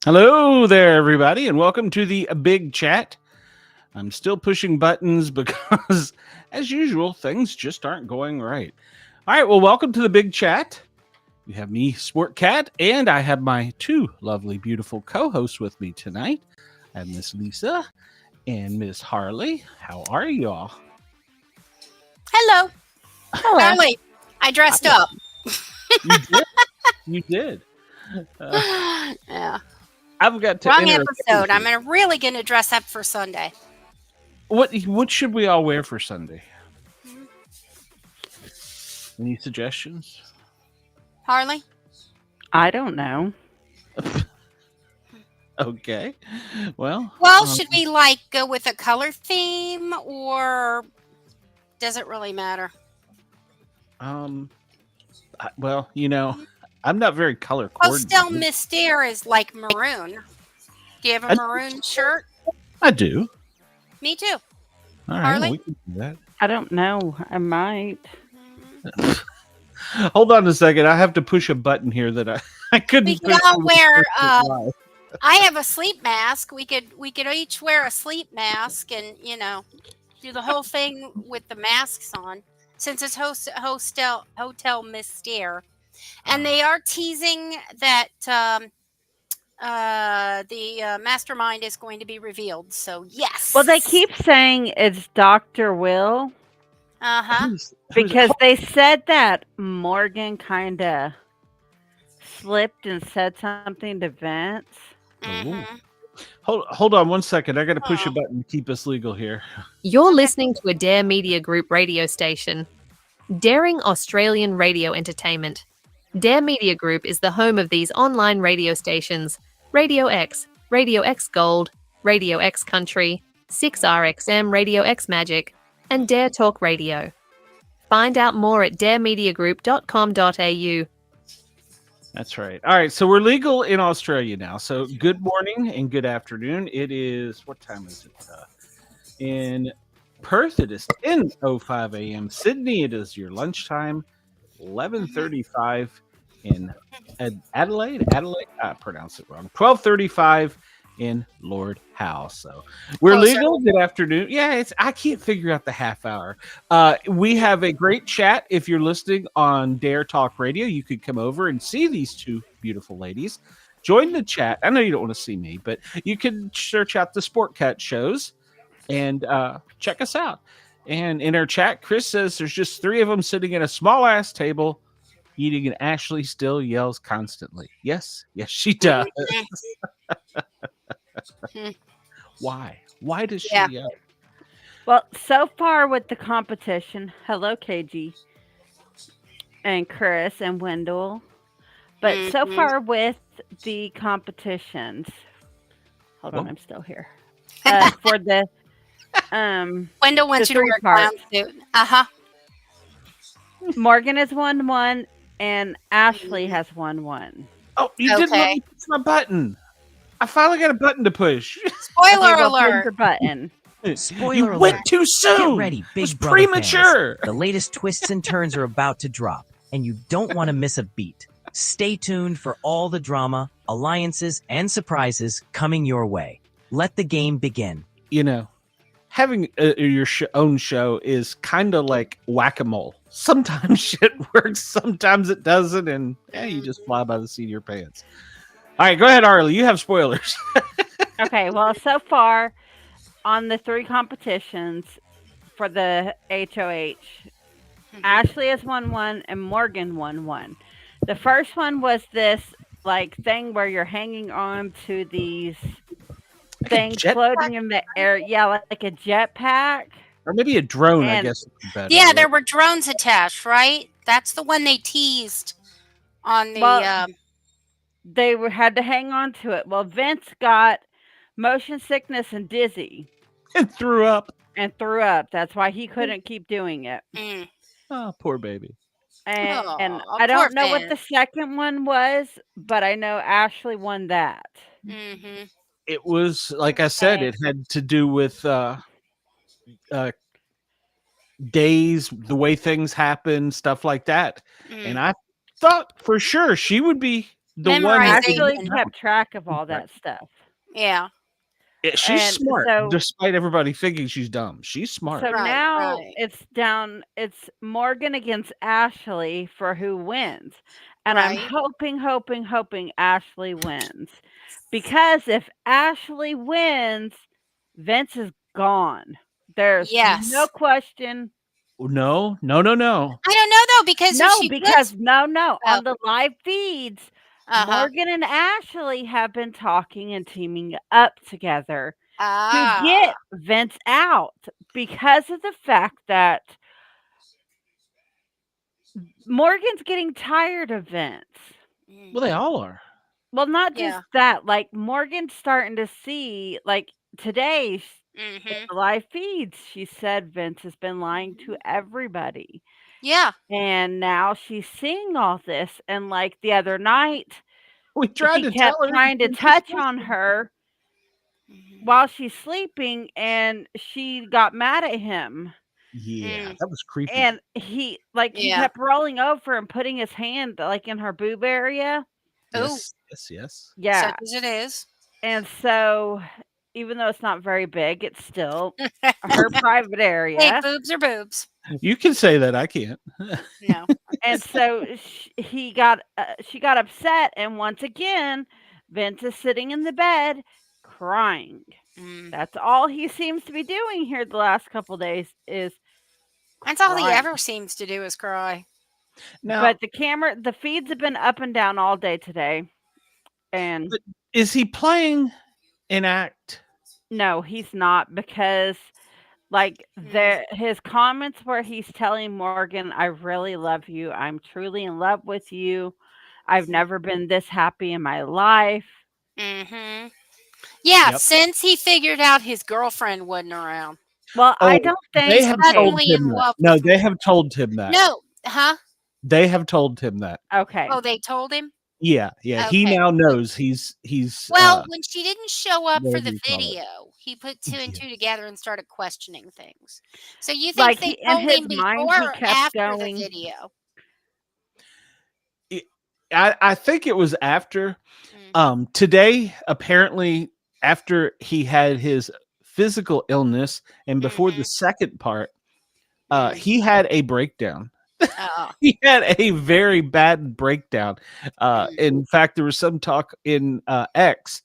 Hello there, everybody, and welcome to the Big Chat. I'm still pushing buttons because, as usual, things just aren't going right. All right, well, welcome to the Big Chat. You have me, Sport Cat, and I have my two lovely, beautiful co-hosts with me tonight. I have Miss Lisa and Miss Harley. How are you all? Hello. Harley, I dressed up. You did. You did. Yeah. I've got to Wrong episode. I'm really going to dress up for Sunday. What should we all wear for Sunday? Any suggestions? Harley? I don't know. Okay. Well, should we go with a color theme, or does it really matter? Well, I'm not very color coordinated. Postel Mystère is like maroon. Do you have a maroon shirt? I do. Me too. All right, Harley? we can do that. I don't know. I might. Hold on a second. I have to push a button here that I couldn't. We could all wear. I have a sleep mask. We could each wear a sleep mask and do the whole thing with the masks on, since it's Hotel Mystère. And they are teasing that the mastermind is going to be revealed. So, yes. Well, they keep saying it's Dr. Will. Uh-huh. Because they said that Morgan kind of slipped and said something to Vince. Mm-hmm. Hold on 1 second. I got to push a button to keep us legal here. You're listening to a Dare Media Group radio station. Daring Australian Radio Entertainment. Dare Media Group is the home of these online radio stations: Radio X Gold, Radio X Country, 6RXM Radio X Magic, and Dare Talk Radio. Find out more at daremediagroup.com.au. That's right. All right, so we're legal in Australia now. So good morning and good afternoon. It is, what time is it? In Perth, it is 10:05 a.m. Sydney, it is your lunchtime. 11:35 in Adelaide. I pronounced it wrong. 12:35 in Lord Howe. So we're legal. Good afternoon. Yeah, I can't figure out the half hour. We have a great chat. If you're listening on Dare Talk Radio, you could come over and see these two beautiful ladies. Join the chat. I know you don't want to see me, but you can search out the Sport Cat shows and check us out. And in our chat, Chris says there's just three of them sitting at a small ass table eating, and Ashley still yells constantly. Yes, she does. Why? Why does she yell? Well, so far with the competition, hello KG and Chris and Wendell. But so far with the competitions, hold on, I'm still here. For the Wendell wants you to wear a clown suit. Morgan has won one, and Ashley has won one. Oh, you didn't let me push my button. I finally got a button to push. Spoiler Okay, well, alert! push the button. Spoiler You alert. went too soon. Get ready, It Big was Brother premature. fans. The latest twists and turns are about to drop, and you don't want to miss a beat. Stay tuned for all the drama, alliances, and surprises coming your way. Let the game begin. You know, having your own show is kind of like whack-a-mole. Sometimes shit works, sometimes it doesn't, and you just fly by the seat of your pants. All right, go ahead, Arlie. You have spoilers. Okay, well, so far on the 3 competitions for the HOH, Ashley has won 1 and Morgan won 1. The first one was this like thing where you're hanging on to these things floating in the air. Yeah, like a jetpack. Or maybe a drone, I And- guess. Would be better, Yeah, right? there were drones attached, right? That's the one they teased on the. Well, they had to hang on to it. Well, Vince got motion sickness and dizzy And threw up. and threw up. That's why he couldn't keep doing it. mm. Oh, poor baby. And Aw, I don't poor know what the Vince. second one was, but I know Ashley won that. Mhm. It was, like I said, it had to do with days, the way things happen, stuff like that. And I thought for sure she would be the one. Memorization. Ashley Even. kept track of all that stuff. Yeah. She's And smart, so- despite everybody thinking she's dumb. She's smart. So Right, now right. it's Morgan against Ashley for who wins. And I'm Right. hoping Ashley wins. Because if Ashley wins, Vince is gone. There's Yes. no question. No. I don't know though because if No, she because puts, no. Oh. On the live feeds, uh-huh. Morgan and Ashley have been talking and teaming up together to Ah. get Vince out because of the fact that Morgan's getting tired of Vince. Mm. Well, they all are. Well, not just Yeah. that. Like Morgan's starting to see, like today in Mhm. the live feeds, she said Vince has been lying to everybody. Yeah. And now she's seeing all this. And like the other night, We tried he to kept tell her. trying to touch on her Mhm. while she's sleeping, and she got mad at him. Yeah, that was creepy. And he Yeah. kept rolling over and putting his hand like in her boob area. Ooh. Yes. Yeah. Such as it is. And so even though it's not very big, it's still her private Hey, area. boobs are boobs. You can say that. I can't. No. And so she got upset, and once again, Vince is sitting in the bed crying. Mm. That's all he seems to be doing here the last couple days is That's all he crying. ever seems to do is cry. Now, But the feeds have been up and down all day today. And But is he playing an act? no, he's not, because like his comments where he's telling Morgan, I really love you. I'm truly in love with you. I've never been this happy in my life. Mhm. Yeah, Yep. since he figured out his girlfriend wasn't around. Well, I don't They think have okay. told Suddenly him in that. love No, with they me. have told him that. No. Huh? They have told him that. Okay. Oh, they told him? Yeah. He Okay. now knows he's Well, when she didn't show up for whatever the you call it. video, he put 2 and 2 together and started questioning things. So you think Like they in told his him mind, before he or kept after going. the video? I think it was after. Mm. Today, apparently, after he had his physical illness and before the second part, he had a breakdown. Oh. He had a very bad breakdown. In fact, there was some talk in X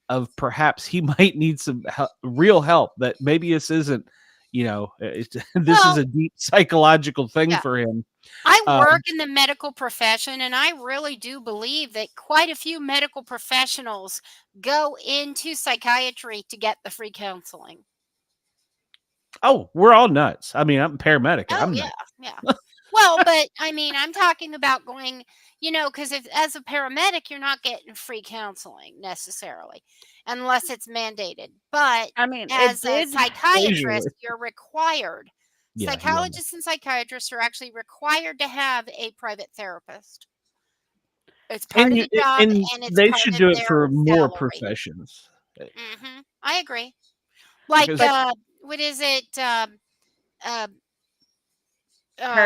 of perhaps he might need some real help. That maybe this isn't, this is Well, a deep psychological thing yeah. for him. I work in the medical profession, and I really do believe that quite a few medical professionals go into psychiatry to get the free counseling. Oh, we're all nuts. I mean, I'm a paramedic. Oh, I'm yeah, nuts. yeah. Well, but I mean, I'm talking about going, because if as a paramedic, you're not getting free counseling necessarily, unless it's mandated. But I mean, as a did psychiatrist, occasionally. you're required. Yeah, Psychologists and psychiatrists are actually required to have a private therapist. It's part of the job, and and it's they part should of do it their for more salary. professions. I agree. Like Because- what is it? Uh, Air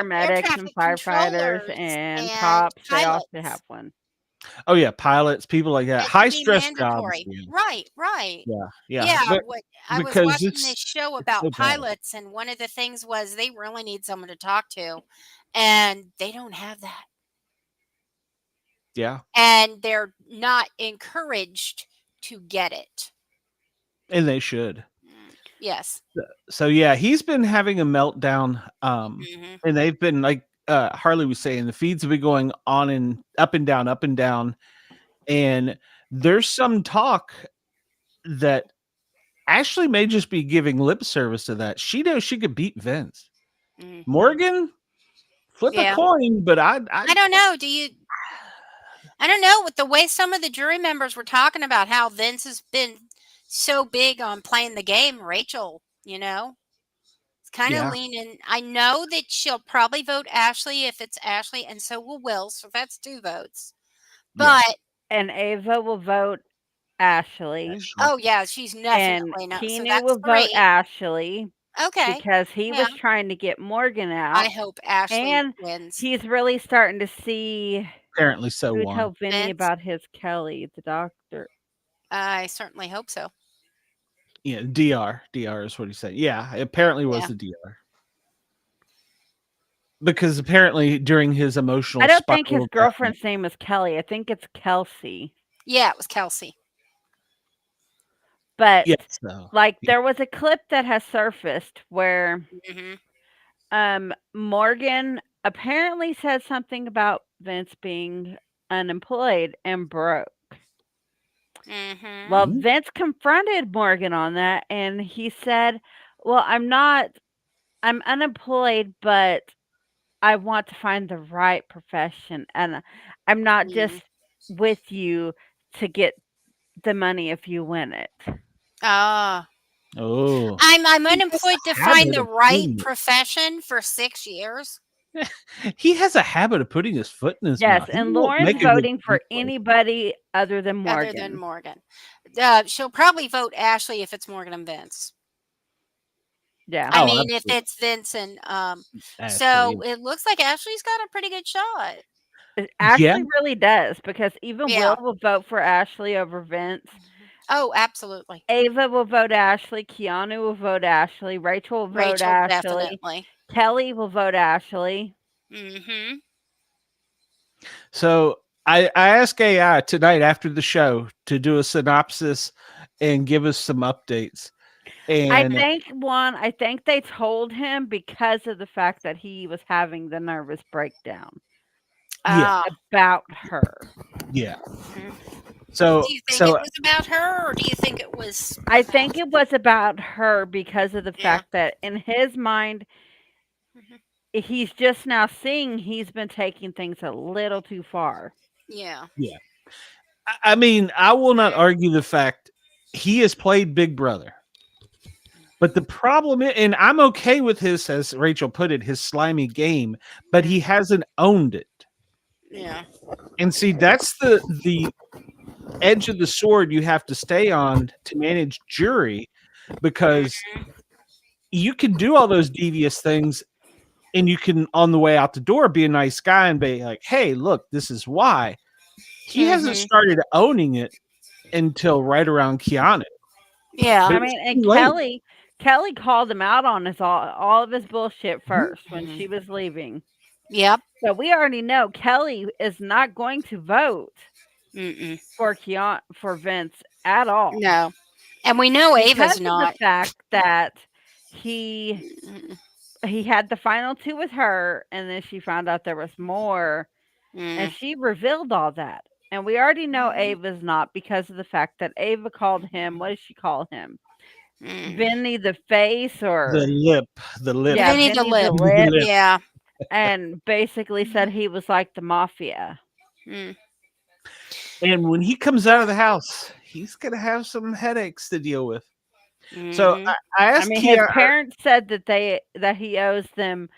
Paramedics and traffic firefighters controllers and and cops, they all should have pilots. one. Oh yeah, pilots, people like that, It should high be stress jobs. mandatory. Right, right. Yeah, yeah, Yeah, but what I was because watching this show it's so about bad. pilots, and one of the things was they really need someone to talk to, and they don't have that. Yeah, And they're not encouraged to get it. and they should. Yes. So yeah, he's been having a meltdown. Mhm. And they've been like Harley was saying, the feeds have been going on and up and down, up and down. And there's some talk that Ashley may just be giving lip service to that. She knows she could beat Vince. Mhm. Morgan, flip a Yeah. coin, but I don't know. I don't know, with the way some of the jury members were talking about how Vince has been so big on playing the game, Rachel, it's kind of yeah, leaning. I know that she'll probably vote Ashley if it's Ashley, and so will Will. So that's 2 votes. yeah, But And Ava will vote Ashley. Ashley. oh yeah, she's And definitely not. So Keanu that's will vote 3. Ashley Okay. because he Yeah. was trying to get Morgan I out. hope Ashley And wins. he's really starting to see Apparently so who on. told Vinny Vince? about his Kelly, the doctor. I certainly hope so. Yeah, DR is what he said. Yeah, it apparently was Yeah. the DR. Because apparently during his emotional I don't think his spiral down- girlfriend's name is Kelly. I think it's Kelsey. Yeah, it was Kelsey. But Yes, so, like yeah. there was a clip that has surfaced where hmm Morgan apparently said something about Vince being unemployed and broke. hmm Well, Mhm. Vince confronted Morgan on that and he said, "Well, I'm unemployed, but I want to find the right profession and I'm not just with you to get the money if you win it." Ah. Oh. I'm He has unemployed a to find habit the of right doing it. profession for 6 years. He has a habit of putting his foot in his Yes, mouth. He and won't Lauren's make a good voting for employee. anybody other than Other than Morgan. Morgan. She'll probably vote Ashley if it's Morgan and Vince. Yeah. I Oh, mean, if absolutely. it's Vince and Ashley. so it looks like Ashley's got a pretty good shot. Ashley Yeah. really does because even Yeah. Will vote for Ashley over Vince. Oh, absolutely. Ava will vote Ashley. Keanu will vote Ashley. Rachel will vote Rachel Ashley. definitely. Kelly will vote Ashley. hmm So I asked AI tonight after the show to do a synopsis and give us some updates. And I think they told him because of the fact that he was having the nervous breakdown yeah, about her. yeah. Mhm. So Do you think it was about her, or do you think it was? I think it was about her because of the Yeah. fact that in his mind, Mhm. he's just now seeing he's been taking things a little too far. Yeah. yeah. I mean, I will not argue the fact he has played Big Brother. But the problem is, and I'm okay with his, as Rachel put it, his slimy game, but he hasn't owned it. Yeah. And see, that's the edge of the sword you have to stay on to manage jury, because you can do all those devious things and you can, on the way out the door, be a nice guy and be like, hey, look, this is why. He hasn't started owning it until right around Keanu. Yeah. But I mean, and too late. Kelly called him out on his all of his bullshit first when she was leaving. Yep. So we already know Kelly is not going to vote Mm-mm. for Vince at all. No. And we know Because Ava's of not. the fact that he had the final 2 with her, and then she found out there was more, and she revealed all that. And we already know Ava's not because of the fact that Ava called him. What did she call him? Vinny the face, or The lip. yeah, Vinny the Vinny the lip. lip, Yeah. and basically said he was like the mafia. Mm. And when he comes out of the house, he's gonna have some headaches to deal with. So Mhm. I asked I mean, his Kia, parents said that he owes them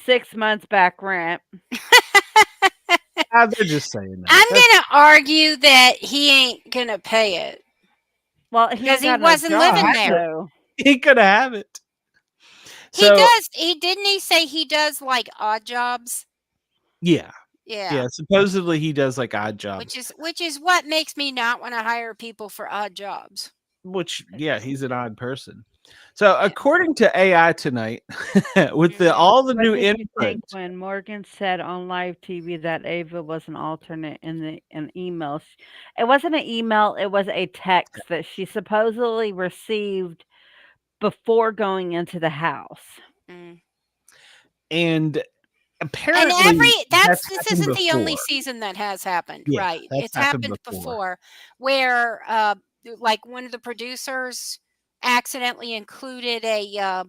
6 months back rent. they're just saying that. I'm gonna argue that he ain't gonna pay it Well, he because ain't he got no wasn't job, living there. so He could have it. He So does. Didn't he say he does like odd jobs? yeah, Yeah. supposedly he does like odd jobs. Which is what makes me not want to hire people for odd jobs. Which he's an odd person. So according to AI tonight, with all the What new did you think input, when Morgan said on live TV that Ava was an alternate in an email? It wasn't an email, it was a text that she supposedly received before going into the house. Mm. and And apparently that's this happened isn't the only before. season that has happened, Yeah, right? that's It's happened before. before where like one of the producers accidentally included a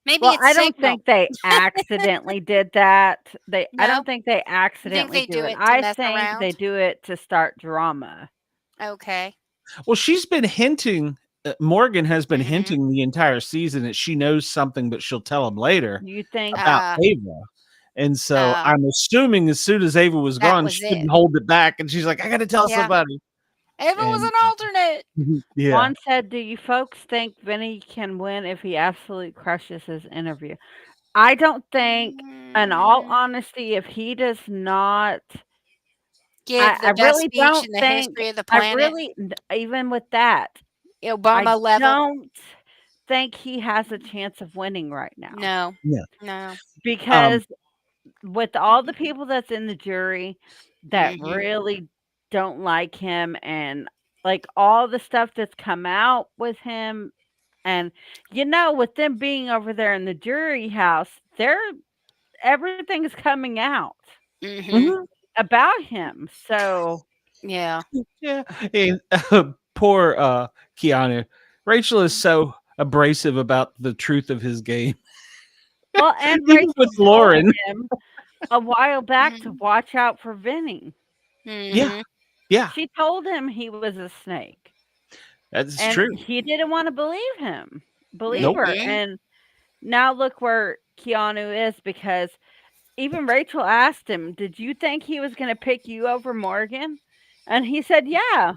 maybe Well, it's I don't Signal. think they accidentally did that. I No? don't think they You think accidentally they do do it. it to I mess think they around? do it to start drama. Okay. Well, she's been hinting. Morgan has been Mhm. hinting the entire season that she knows something, but she'll tell him later You think about Ava. And so I'm assuming as soon as Ava was that gone, was she it. couldn't hold it back, and she's like, "I got to tell Yeah. somebody." Ava was And an alternate. yeah, Juan said, "Do you folks think Vinny can win if he absolutely crushes his interview?" I don't think, in all Mm, honesty, if he does not, give I the best really speech don't in the think. history of the I planet, really, even with that, I Obama level. don't think he has a chance of winning right now No. yeah. No. because with all the people that's in the jury that Mhm. really don't like him and like all the stuff that's come out with him and with them being over there in the jury house, everything's coming out Mhm. Mhm. about him. So Yeah. Yeah. And poor Keanu. Rachel is so abrasive about the truth of his game. well, and Even with Rachel told Lauren. him a while back to Mhm. watch out for Vinny. Yeah. Mhm. Yeah. She told him he was a snake. That's And true. he didn't want to believe Nope. her. Mhm. And now look where Keanu is because even Rachel asked him, "Did you think he was going to pick you over Morgan?" And he said, "Yeah."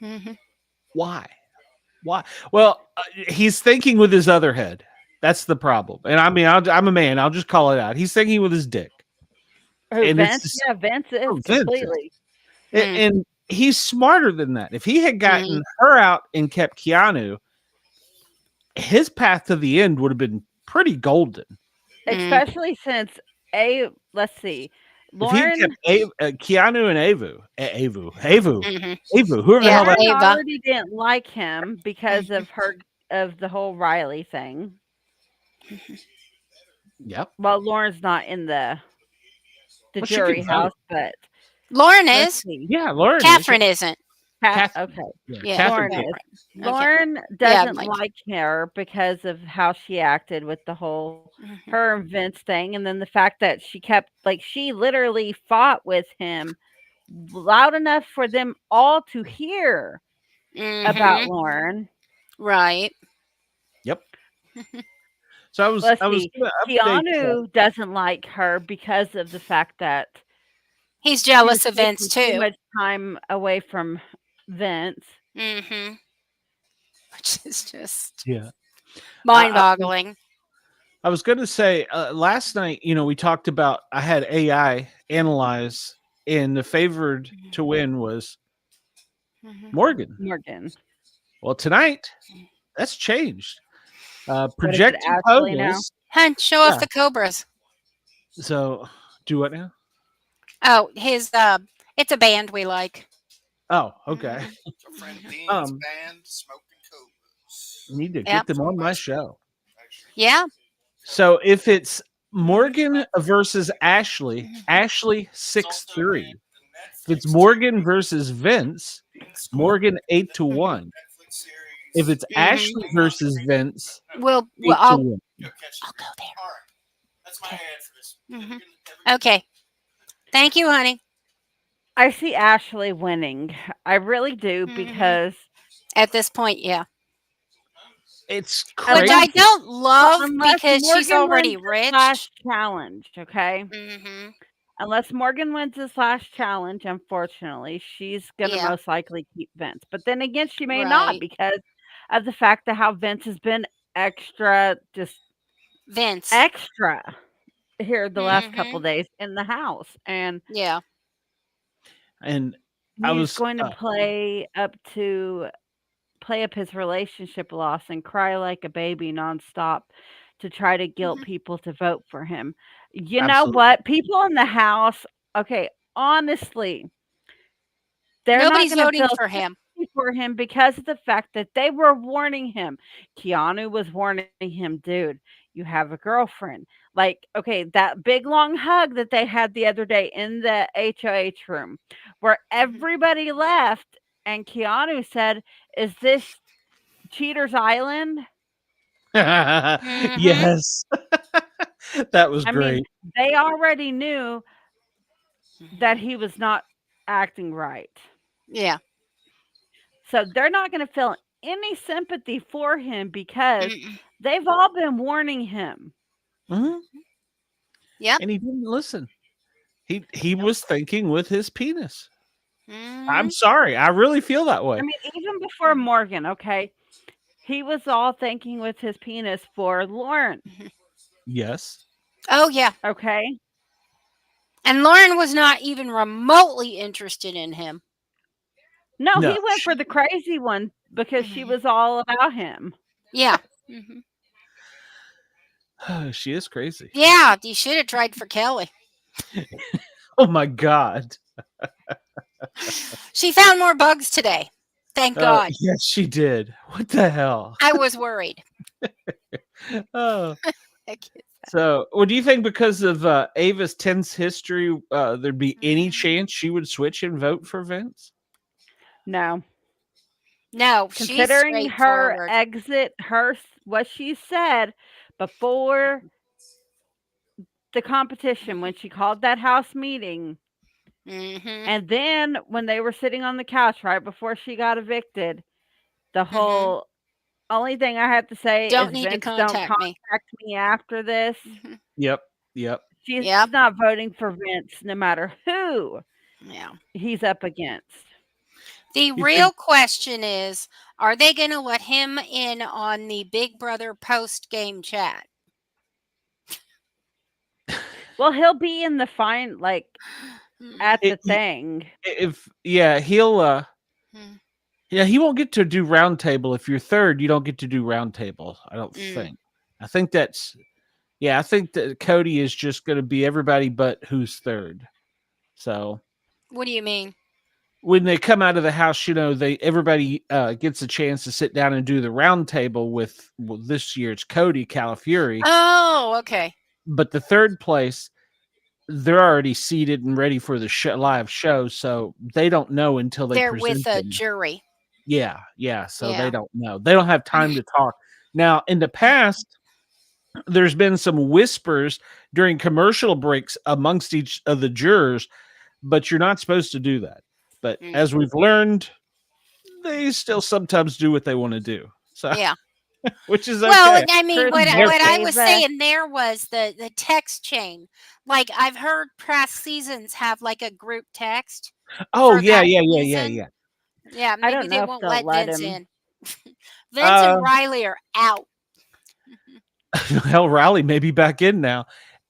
Mhm. Why? Why? Well, he's thinking with his other head. That's the problem. And I mean, I'm a man. I'll just call it out. He's thinking with his dick. Who, And it's Vince? just, Yeah, Vince is Vince is. completely. Mm. And he's smarter than that. If he had gotten Mhm. her out and kept Keanu, his path to the end would have been pretty golden. Mm. Especially since let's see. If he had Lauren kept Keanu and Mhm. Avu, whoever the Yeah, hell that. Lauren Ava. already didn't like him because Mhm. of the whole Reilly thing. Yep. Well, Lauren's not in the Well, she jury could vote. house, but Lauren let's is. see. Yeah, Lauren is. Catherine isn't. Catherine. Okay. Yeah, Yeah. Catherine. Lauren is. Okay. Lauren Yeah, doesn't like. like her because of how she acted with the whole Mhm. her and Vince thing, and then the fact that she literally fought with him loud enough for them all to hear about Mhm. Lauren. Right. Yep. So Let's I was see. gonna update. Keanu doesn't like her because of the fact that He's she was jealous of Vince taking too too. much time away from Vince. Mhm. Which is just Yeah. mind-boggling. I was going to say last night, we talked about I had AI analyze, and the favored to win was Mhm. Morgan. Morgan. Well, tonight that's changed. What is it, Projected Ashley now? totals. Hun, show off Yeah. the Cobras. So do what now? Oh, his it's a band we like. Oh, okay. Our friend Dean's Um, band, Smoking Cobras. Need to Yep. get them on my show. Yeah. So if it's Morgan versus Ashley, Ashley 6-3. If it's Morgan versus Vince, Morgan 8-1. If it's Ashley versus Vince, We'll 8-1. I'll go there. All right. That's my Okay. ad for this. Mhm. Okay. Thank you, honey. I see Ashley winning. I really do Mhm. because At this point, yeah. It's Which I crazy. don't love unless because she's Morgan already wins this last rich. challenge, okay? Mhm. Unless Morgan wins this last challenge, unfortunately, she's gonna Yeah. most likely keep Vince. But then again, she may not Right. because of the fact that how Vince has been extra, just Vince. extra here the last couple Mhm. days in the house, and Yeah. And I he's was going to play up his relationship loss and cry like a baby nonstop to try to guilt Mhm. people to vote for him. You know absolutely. what? People in the house, okay, honestly, they're not Nobody's going to voting feel for him. sympathy for him because of the fact that they were warning him. Keanu was warning him, dude, you have a girlfriend. Like, okay, that big long hug that they had the other day in the HOH room where Mhm. everybody left and Keanu said, "Is this Cheater's Island?" Mhm. Yes. That was I mean, great. they already knew that Mhm. he was not acting right. Yeah. So they're not going to feel any sympathy for him because Mm-mm. they've all been warning him. Mhm. Yep. And he didn't listen. He Nope. was thinking with his penis. I'm Mhm. sorry. I really feel that I way. mean, even before Morgan, okay, he was all thinking with his penis for Lauren, Mhm. Yes. Oh yeah. okay? And Lauren was not even remotely interested in him. No, No. he went for the crazy one because she Mhm. was all about him. Yeah. Mhm. She is crazy. Yeah. You should have tried for Kelly. Oh my god. She found more bugs today. Thank God. Yes, she did. What the hell? I was worried. Oh. I get that. So, what do you think because of Ava's tense history, there'd be any Mhm. chance she would switch and vote for Vince? No. No, she's Considering her straightforward. exit, what she said before the competition when she called that house meeting, Mhm. and then when they were sitting on the couch right before she got evicted, the Mhm. whole only thing I have to say Don't is need to Vince, don't contact me. contact me after this. Mhm. Yep. Yep. She's Yep. not voting for Vince no matter who Yeah. he's up against. The You think real question is, are they going to let him in on the Big Brother post game chat? Well, he'll be in the at the it, thing. if yeah, he'll Mhm. yeah, he won't get to do round table. If you're third, you don't get to do round table. I don't Mm. think. I think that's yeah, I think that Cody is just going to be everybody but who's third. So What do you mean? when they come out of the house, they everybody gets a chance to sit down and do the round table with well, this year it's Cody Calafury, Oh, okay. but the third place they're already seated and ready for the live show, so they don't know until they They're with present a them. jury. Yeah, yeah. So they Yeah. don't know. They don't have time to talk. Now, in the past, there's been some whispers during commercial breaks amongst each of the jurors, but you're not supposed to do that. But Mm. as we've learned, they still sometimes do what they want to do. So, Yeah. which is Well, okay. I mean, Chris what said what I was Ava. saying there was the text chain. Like I've heard past seasons have like a group text Oh for yeah, that yeah, yeah, yeah, season. yeah. Yeah, I maybe don't they know if won't they'll let let Vince him. in. Vince and Uh, Reilly are out. hell, Riley may be back in now.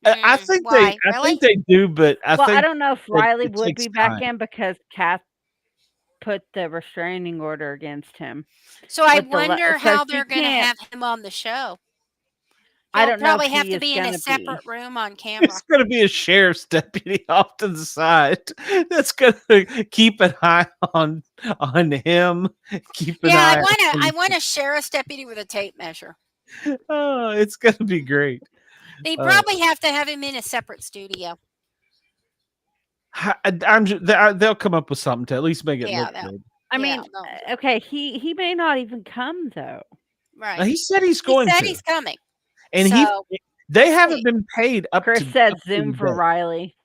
I think they, Why? I think Really? they do, but I Well, I think don't know if that Reilly it would takes be back time. in because Kath put the restraining order against him So I with wonder so how she they're going to can't. have him on the show. I He'll don't know if probably have he to is be in a gonna be. separate room on camera. It's going to be a sheriff's deputy off to the side. That's going to keep an eye on him. Keep an Yeah, eye I on. want a sheriff's deputy with a tape measure. Oh, it's going to be great. They Uh, probably have to have him in a separate studio. they'll come up with something to at least make it Yeah, look good. I yeah, mean, no, okay, he may not even come though. right. He said he's He going said to, he's coming. and So they we'll haven't see. been paid Chris said up to Zoom the for day. Reilly.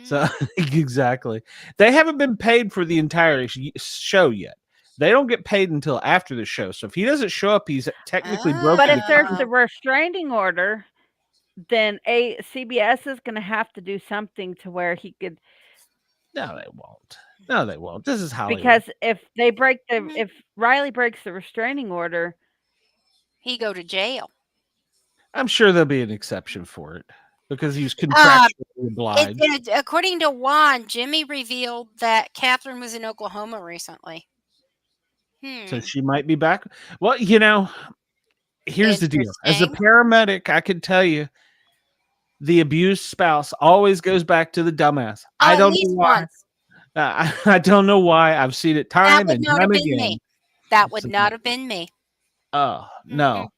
So exactly, they haven't been paid for the entire show yet. They don't get paid until after the show. So if he doesn't show up, he's technically But broken if the there's contract. the restraining order, then CBS is going to have to do something to where he could. No, they won't. No, they won't. This is Hollywood. Because if Mhm. if Reilly breaks the restraining order, He go to jail. I'm sure there'll be an exception for it because he was Uh, contractually obliged. according to Juan, Jimmy revealed that Catherine was in Oklahoma recently. So she might be back. Well, here's the deal. As a Interesting. paramedic, I can tell you the abused spouse always goes back to the dumbass. I At don't know least why. once. I don't know why. I've seen it That time would and not time have been again. me. That would So, not have been me. oh, no.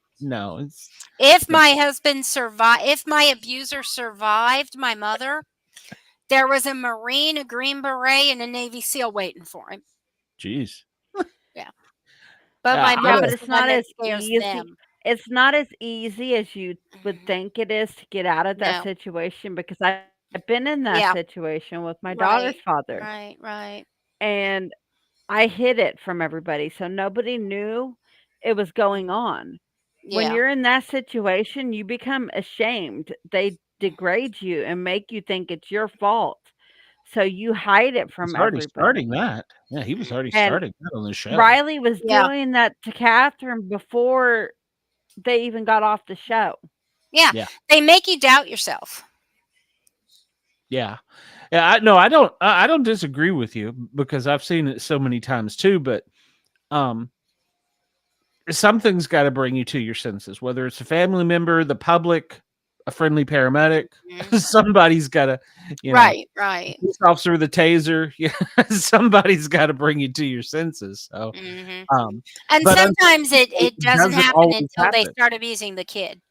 It's, If my husband survived, if my abuser survived my mother, there was a Marine, a Green Beret, and a Navy SEAL waiting for him. jeez. Yeah. But Yeah, my I mom yeah, is but don't- the it's one not that as scares easy. them. It's not as easy as you would Mhm. think it is to get out of that No. situation because I've been in that Yeah. situation with my daughter's father. Right. And I hid it from everybody, so nobody knew it was going on. When Yeah. you're in that situation, you become ashamed. They degrade you and make you think it's your fault. So you hide it He's from already starting everybody. that. Yeah, he was already And starting that on the show. Reilly was Yeah. doing that to Catherine before they even got off the show. Yeah. Yeah. They make you doubt yourself. Yeah. Yeah, I don't disagree with you because I've seen it so many times too, but something's got to bring you to your senses, whether it's a family member, the public, a friendly paramedic, Mhm. somebody's got to, Right. police officer with a taser, yeah, somebody's got to bring you to your senses. So, Mhm. um, And but sometimes it doesn't doesn't happen always until they happen. start abusing the kid.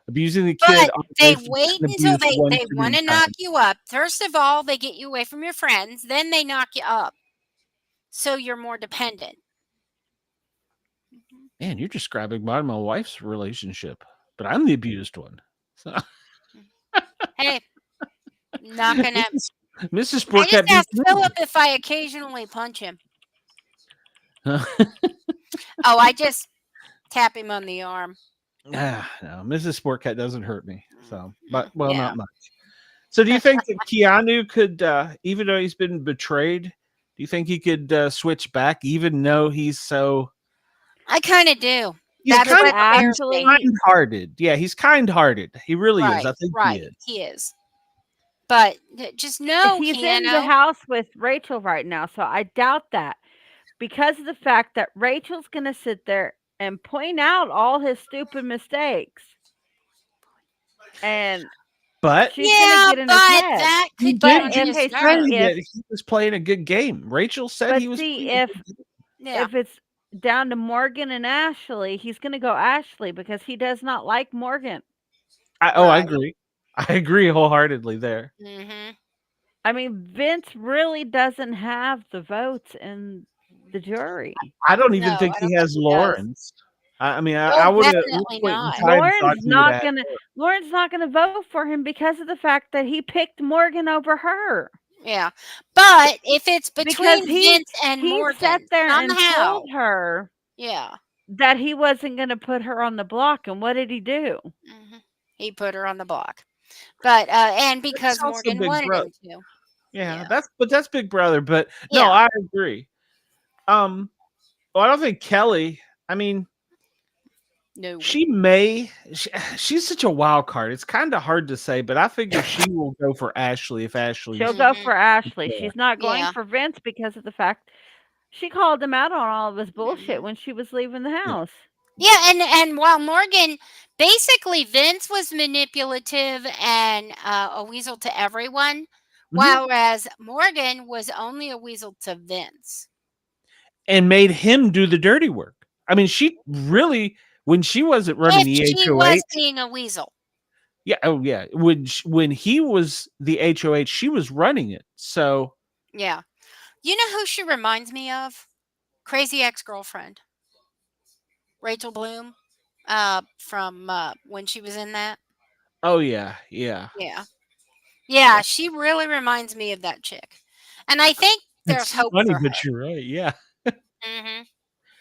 Abusing the kid, But they they've wait been until abused one they too want many to knock times. you up. First of all, they get you away from your friends, then they knock you up. So you're more dependent. Mhm. Man, you're describing my wife's relationship, but I'm the abused one. So, Hey, not gonna. Mrs. I just Sporkat beats asked Philip if I occasionally punch him. me. Oh, I just tap him on the arm. No, Mrs. Sportcat doesn't hurt me. So, but Yeah. not much. So, do you think that Keanu could, even though he's been betrayed, do you think he could switch back, even though he's so? I kind of do. He's That's kind what of scares me. kind-hearted. Yeah, he's kind-hearted. He really is. I think he Right. is. He is. But just know, He's in the Keanu. house with Rachel right now, so I doubt that because of the fact that Rachel's going to sit there and point out all his stupid mistakes. And But she's going to get in his head. That he could did be just okay, say so that he was playing a good game. Rachel said but he was. see, playing a good game. Yeah. if it's down to Morgan and Ashley, he's going to go Ashley because he does not like Morgan. I Right. agree. I agree wholeheartedly there. Mm-hmm. I mean, Vince really doesn't have the votes in the jury. I don't even No, think I he don't think has he does. Lawrence. I mean, I Oh, would have at definitely one point in not. time thought Lauren's he would not have. gonna Lauren's not gonna vote for him because of the fact that he picked Morgan over her. Yeah. But if it's Because between Vince and he Morgan, sat there and somehow. told her Yeah. that he wasn't gonna put her on the block, and what did he do? Mm-hmm. He put her on the block. But and It's because also Morgan Big wanted Brother. him to. Yeah, Yeah. that's Big Brother. But no, Yeah. I agree. Well, I don't think Kelly. I mean, No. she's such a wild card. It's kind of hard to say, but I figure she will go for Ashley if Ashley's. She'll go Mhm. for Ashley. Yeah. She's not going Yeah. for Vince because of the fact she called him out on all of his bullshit Mhm. when she was leaving the house. Yeah, and while Morgan, basically Vince was manipulative and a weasel to everyone, whereas Morgan was only a weasel to Vince. And made him do the dirty work. I mean, she really, when she wasn't running the If she HOH, was being a weasel. yeah, oh yeah, when he was the HOH, she was running it. So Yeah. You know who she reminds me of? Crazy Ex-Girlfriend. Rachel Bloom, from when she was in that. oh yeah. Yeah, she really reminds me of that chick. And I think there's It's hope funny, for her. but you're right. Yeah. Mm-hmm.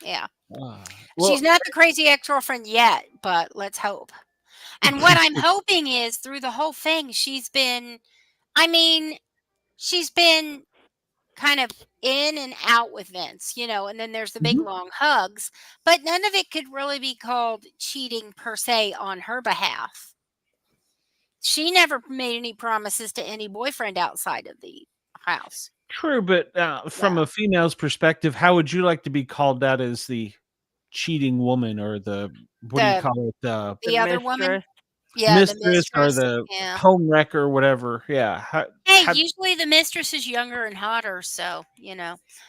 Yeah. Well, She's not the crazy ex-girlfriend yet, but let's hope. And what I'm hoping is through the whole thing, she's been kind of in and out with Vince, and then there's the big Mhm. long hugs, but none of it could really be called cheating per se on her behalf. She never made any promises to any boyfriend outside of the house. True, but from Yeah. a female's perspective, how would you like to be called out as the cheating woman or the what do you The call it? the other woman? mistress. Yeah, the Mistress or mistress. the Yeah. home wrecker or whatever. Yeah. Hey, How, usually the mistress is younger and hotter, so,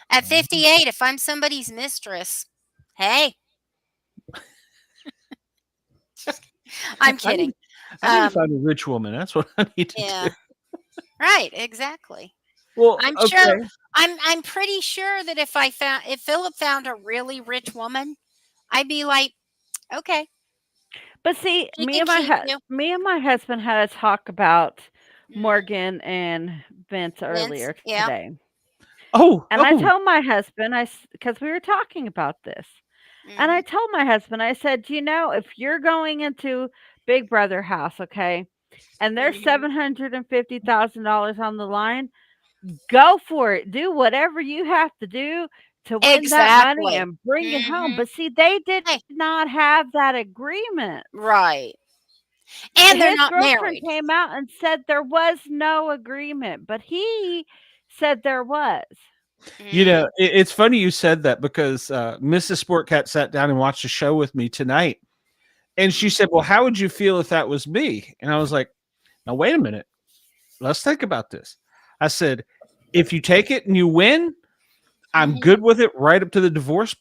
At 58, if I'm somebody's mistress, hey, I'm I kidding. need I need to Um, find a rich woman. That's what I need to do. yeah. Right, exactly. Well, I'm sure okay. I'm pretty sure that if Philip found a really rich woman, I'd be like, "Okay, But see, she can keep you." me and my husband had a talk about Mhm. Morgan and Vince Vince, earlier yeah. today. Oh, And I oh, told my husband, because we were talking about this, and I Mhm, told my husband, I said, if you're going into Big Brother house, okay, and there's mhm. $750,000 on the line, go for it. Do whatever you have to do to win that money Exactly. and bring it home. Mhm. But see, they did Hey, not have that agreement. right. And they're His not girlfriend married. came out and said there was no agreement, but he said there was. Mm, it's funny you said that because Mrs. Sportcat sat down and watched a show with me tonight, and she mhm, said, "Well, how would you feel if that was me?" And I was like, "Now wait a minute, let's think about this." I said, "If you take it and you win, I'm mhm, good with it right up to the divorce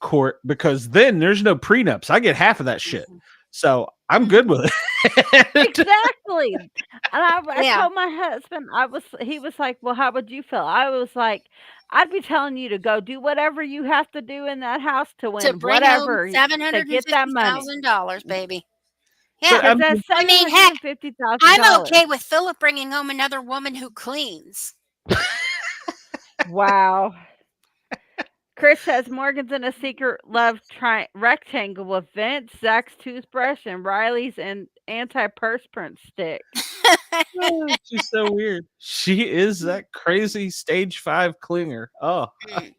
court because then there's no prenups. I get half of that shit, mhm, so I'm mhm. good with it." Exactly. And I Yeah, told my husband, he was like, well, how would you feel? I was like, I'd be telling you to go do whatever you have to do in that house to to win bring home whatever to get that money. $750,000, baby. But Yeah. Because that's I mean, heck, I'm $750,000. okay with Philip bringing home another woman who cleans. Wow. Chris says Morgan's in a secret love rectangle with Vince, Zach's toothbrush, and Riley's and anti-perspirant stick. oh, she's so weird. She is that crazy stage 5 clinger. Oh, Mm.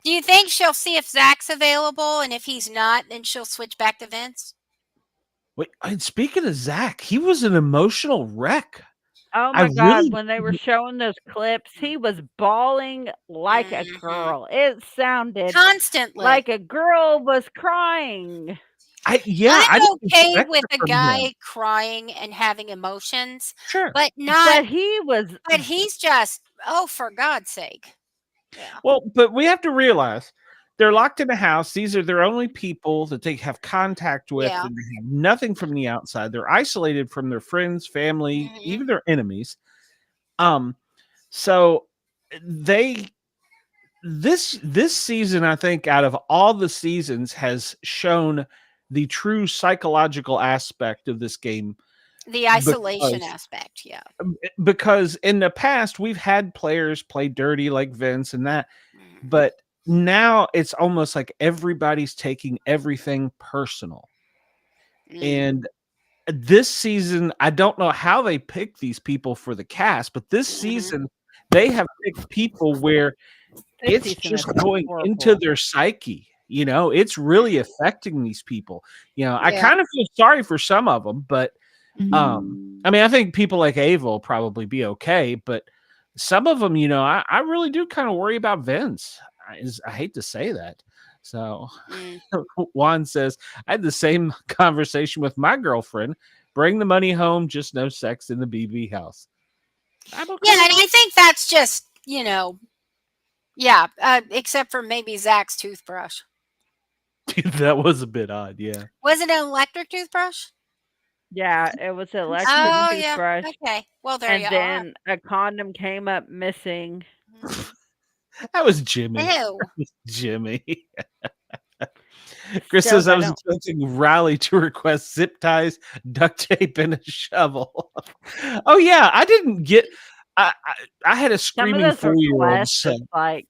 Do you think she'll see if Zach's available, and if he's not, then she'll switch back to Vince? wait. And speaking of Zach, he was an emotional wreck. Oh I my god, really when they were showing those clips, he was bawling like a Mhm. girl. It sounded Constantly. like a girl was crying. I I'm didn't okay expect with it a from him. guy crying and having emotions, Sure. but not But he was but he's just, oh, for God's sake. Yeah. Well, but we have to realize they're Mm. locked in a house. These are their only people that they have contact with, Yeah. and they have nothing from the outside. They're isolated from their friends, family, Mhm. even their enemies. Um, so they this season, I think, out of all the seasons, has shown the true psychological aspect of this game The isolation because aspect, yeah. because in the past we've had players play dirty like Vince and that, Mhm. but now it's almost like everybody's taking everything personal. Mm. And this season, I don't know how they pick these people for the cast, but this Mhm. season they have picked people where this it's season is just going into horrible. their psyche. It's really affecting these people. I Yeah. kind of feel sorry for some of them, but Mhm. I mean, I think people like Ava will probably be okay, but some of them, I really do kind of worry about Vince. I hate to say that. So Mm. Juan says, I had the same conversation with my girlfriend. Bring the money home, just no sex in the BB house. I'm okay Yeah, with and I think that's just, yeah, except for maybe Zach's toothbrush. that. That was a bit odd, yeah. Was it an electric toothbrush? Yeah, it was an electric Oh, yeah. toothbrush, Okay. Well, there you and are. then a condom came up missing. Mhm. That was Jimmy. Ew. That was Jimmy. Chris Stokes, says I I was don't. expecting Riley to request zip ties, duct tape, and a shovel. Oh yeah, I didn't get. I had a Some of screaming those 4-year-old, requests, so it's like,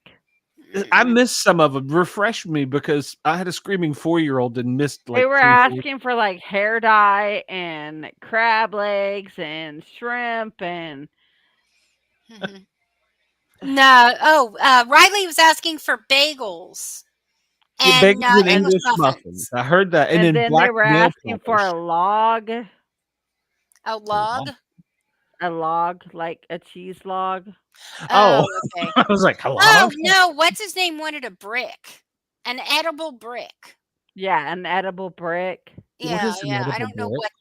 I Mm. missed some of them. Refresh me because I had a screaming 4-year-old and missed they like were 3 4. asking for like hair dye and crab legs and shrimp and Mhm. No. Oh, Reilly was asking for bagels Yeah, and bagels and English English muffins. muffins. I heard that. And And then then they black were nail asking for polish. A log. a log, like a cheese log. Oh, Oh, okay. I was like, a Oh log? no, what's his name wanted a brick, an edible brick. Yeah, an edible brick. What Yeah, is an yeah. I edible don't know brick? what.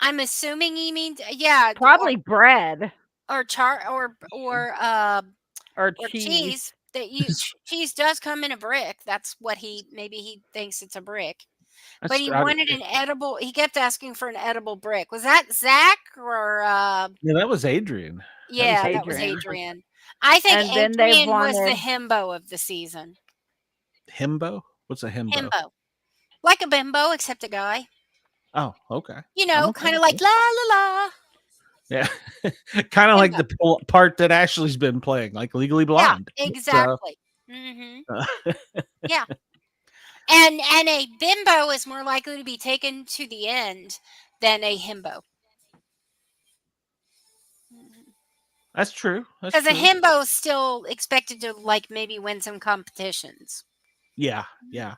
I'm assuming he means yeah, Probably bread or char or or cheese. cheese. That you cheese does come in a brick. That's what maybe he thinks it's a brick. But he wanted an edible. He kept asking for an edible brick. Was that Zach or? Yeah, that was Adrian. Yeah, that was Adrian. Adrian. I think And then they Adrian was the wanted himbo of the season. Himbo? What's a himbo? Himbo, like a bimbo, except a guy. Oh, okay. You I'm know, okay kind of with like that. la la la. Yeah. Kind of like Himbo. the part that Ashley's been playing, like Legally Blonde. Yeah, So, exactly. Hmm. uh, Yeah, and a bimbo is more likely to be taken to the end than a himbo. that's true. That's Because a true. himbo is still expected to like maybe win some competitions. Yeah, yeah.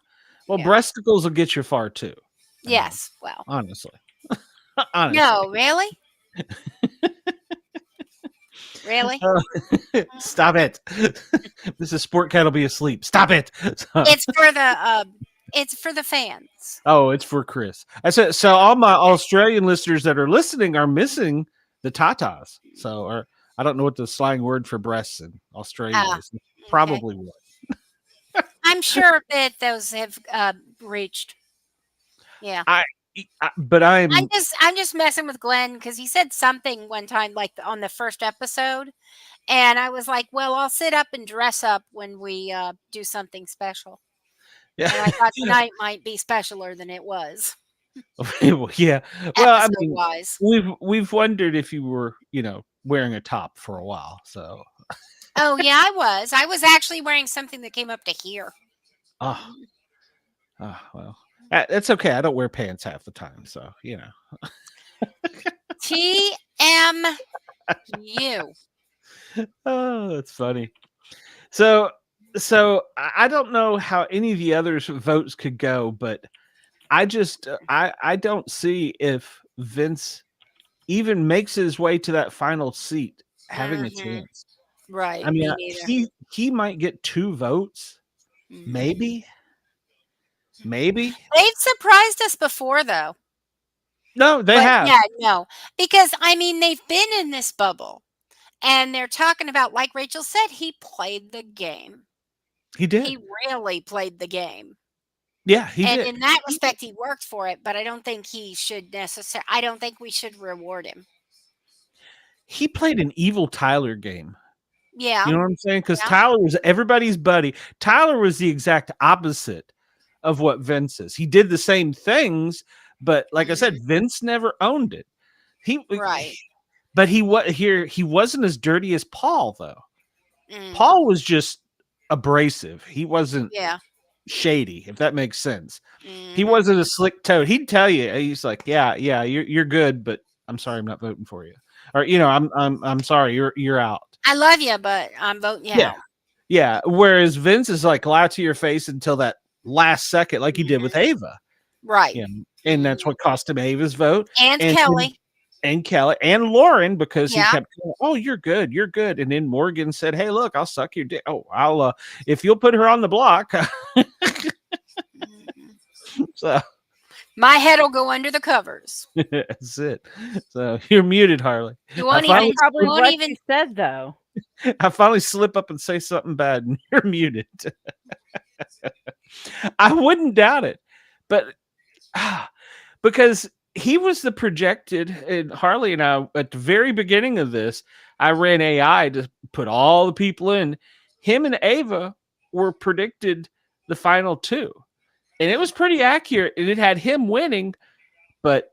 Well, Yeah. breasticles will get you far too. I mean, Yes. Well. honestly. Honestly. No, really? Really? Stop it. Mrs. Sport Cat will be asleep. Stop it. It's for the fans. Oh, it's for Chris. I said so. All my Australian listeners that are listening are missing the tatas. So, or I don't know what the slang word for breasts in Australia is. Probably what. I'm sure that those have reached. Yeah. But I'm just messing with Glenn because he said something one time like on the first episode, and I was like, "Well, I'll sit up and dress up when we do something special." Yeah. And I thought tonight might be specialer than it was. Yeah. Well, I Episode mean, wise. we've wondered if you were, wearing a top for a while. So. Oh yeah, I was. I was actually wearing something that came up to here. Oh. Well, that's okay. I don't wear pants half the time, so TMU. Oh, that's funny. So I don't know how any of the others' votes could go, but I just I don't see if Vince even makes his way to that final seat having a chance. Right. I mean, Me neither. he might get 2 votes, maybe. They've surprised us before, though. No, they have. Yeah, no, because I mean they've been in this bubble, and they're talking about, like Rachel said, he played the game. He did. He really played the game. Yeah, he and did. in that respect, he worked for it. But I don't think he should necessarily. I don't think we should reward him. He played an evil Tyler game. Yeah, You know what I'm saying? Because Yeah. Tyler was everybody's buddy. Tyler was the exact opposite of what Vince is. He did the same things, but like I said, Vince never owned it. right. But he wasn't as dirty as Paul, though. Mm, Paul was just abrasive. He wasn't yeah. shady, if that makes sense. He Mhm. wasn't a slick toad. He'd tell you, he's like, yeah, you're good, but I'm sorry, I'm not voting for you. Or I'm sorry, you're out. I love you, but I'm voting you Yeah. out. Yeah. Whereas Vince is like lie to your face until that last second, like he did with Ava. Right. Yeah. And that's what cost him Ava's vote. And And Kelly. And Kelly and Lauren, because he Yeah. kept saying, oh, you're good. And then Morgan said, hey, look, I'll suck your dick. Oh, I'll if you'll put her on the block. So My head will go under the covers. that's it. So you're muted, Harley. You won't I finally, even. Probably You won't what even. you said though. I finally slip up and say something bad, and you're muted. I wouldn't doubt it, but because he was the projected, and Harley and I at the very beginning of this, I ran AI to put all the people in. Him and Ava were predicted the final 2. And it was pretty accurate, and it had him winning, but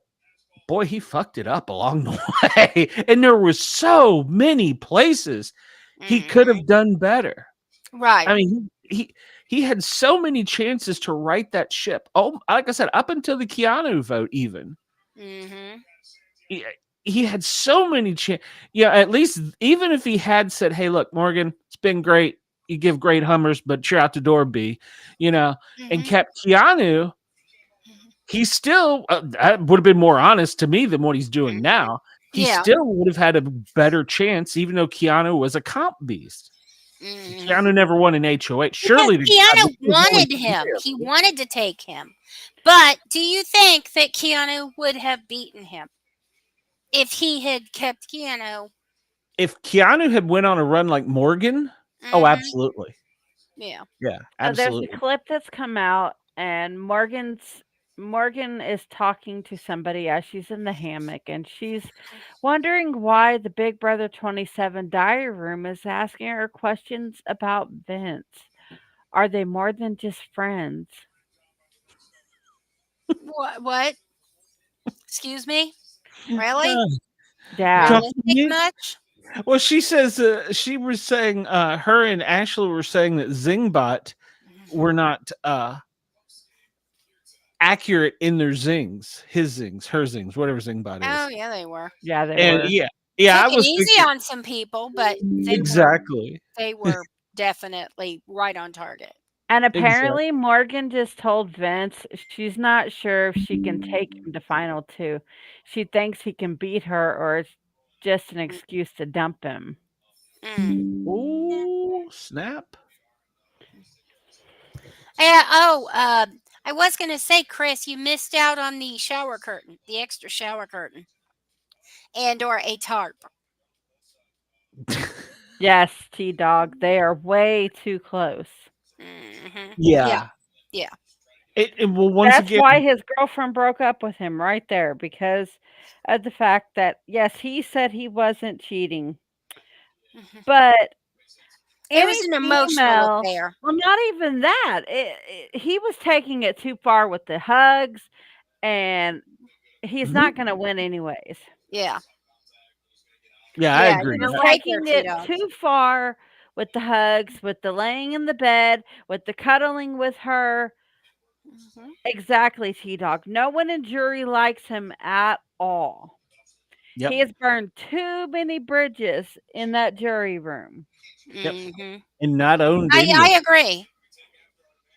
boy, he fucked it up along the way. And there were so many places he could have done better. Right. I mean, he had so many chances to right that ship. Oh, like I said, up until the Keanu vote, even. Mm-hmm. he had so many Yeah, at least even if he had said, "Hey, look, Morgan, it's been great. You give great hummers, but you're out the door, B," and kept Keanu. He still that would have been more honest to me than what he's doing now. He still would have had a better chance, even though Keanu was a comp beast. Keanu never won an HOH. Surely Keanu wanted him. He wanted to take him. But do you think that Keanu would have beaten him if he had kept Keanu? If Keanu had went on a run like Morgan, oh, absolutely. Yeah. Yeah, absolutely. There's a clip that's come out, and Morgan is talking to somebody as she's in the hammock, and she's wondering why the Big Brother 27 diary room is asking her questions about Vince. Are they more than just friends? What? Excuse me? Really? Yeah. Realistic much? Well, she says she was saying her and Ashley were saying that Zingbot were not accurate in their zings, his zings, her zings, whatever Zingbot is. Oh yeah, they were. Yeah, they were. Yeah. Took I was it easy thinking, on some people, but they were definitely right on target. And apparently Morgan just told Vince she's not sure if she can take him to final two. She thinks he can beat her, or it's just an excuse to dump him. Oh, snap. Yeah, I was going to say, Chris, you missed out on the shower curtain, the extra shower curtain, and or a tarp. Yes, T-Dog. They are way too close. Yeah. Once That's again, why his girlfriend broke up with him right there, because of the fact that, yes, he said he wasn't cheating. But it was an emotional affair. Well, not even that. He was taking it too far with the hugs, and he's not going to win anyways. Yeah. Yeah, I agree. He's taking it too far with the hugs, with the laying in the bed, with the cuddling with her. Exactly, T-Dog. No one in jury likes him at all. Yep. He has burned too many bridges in that jury room. And not owned. I agree.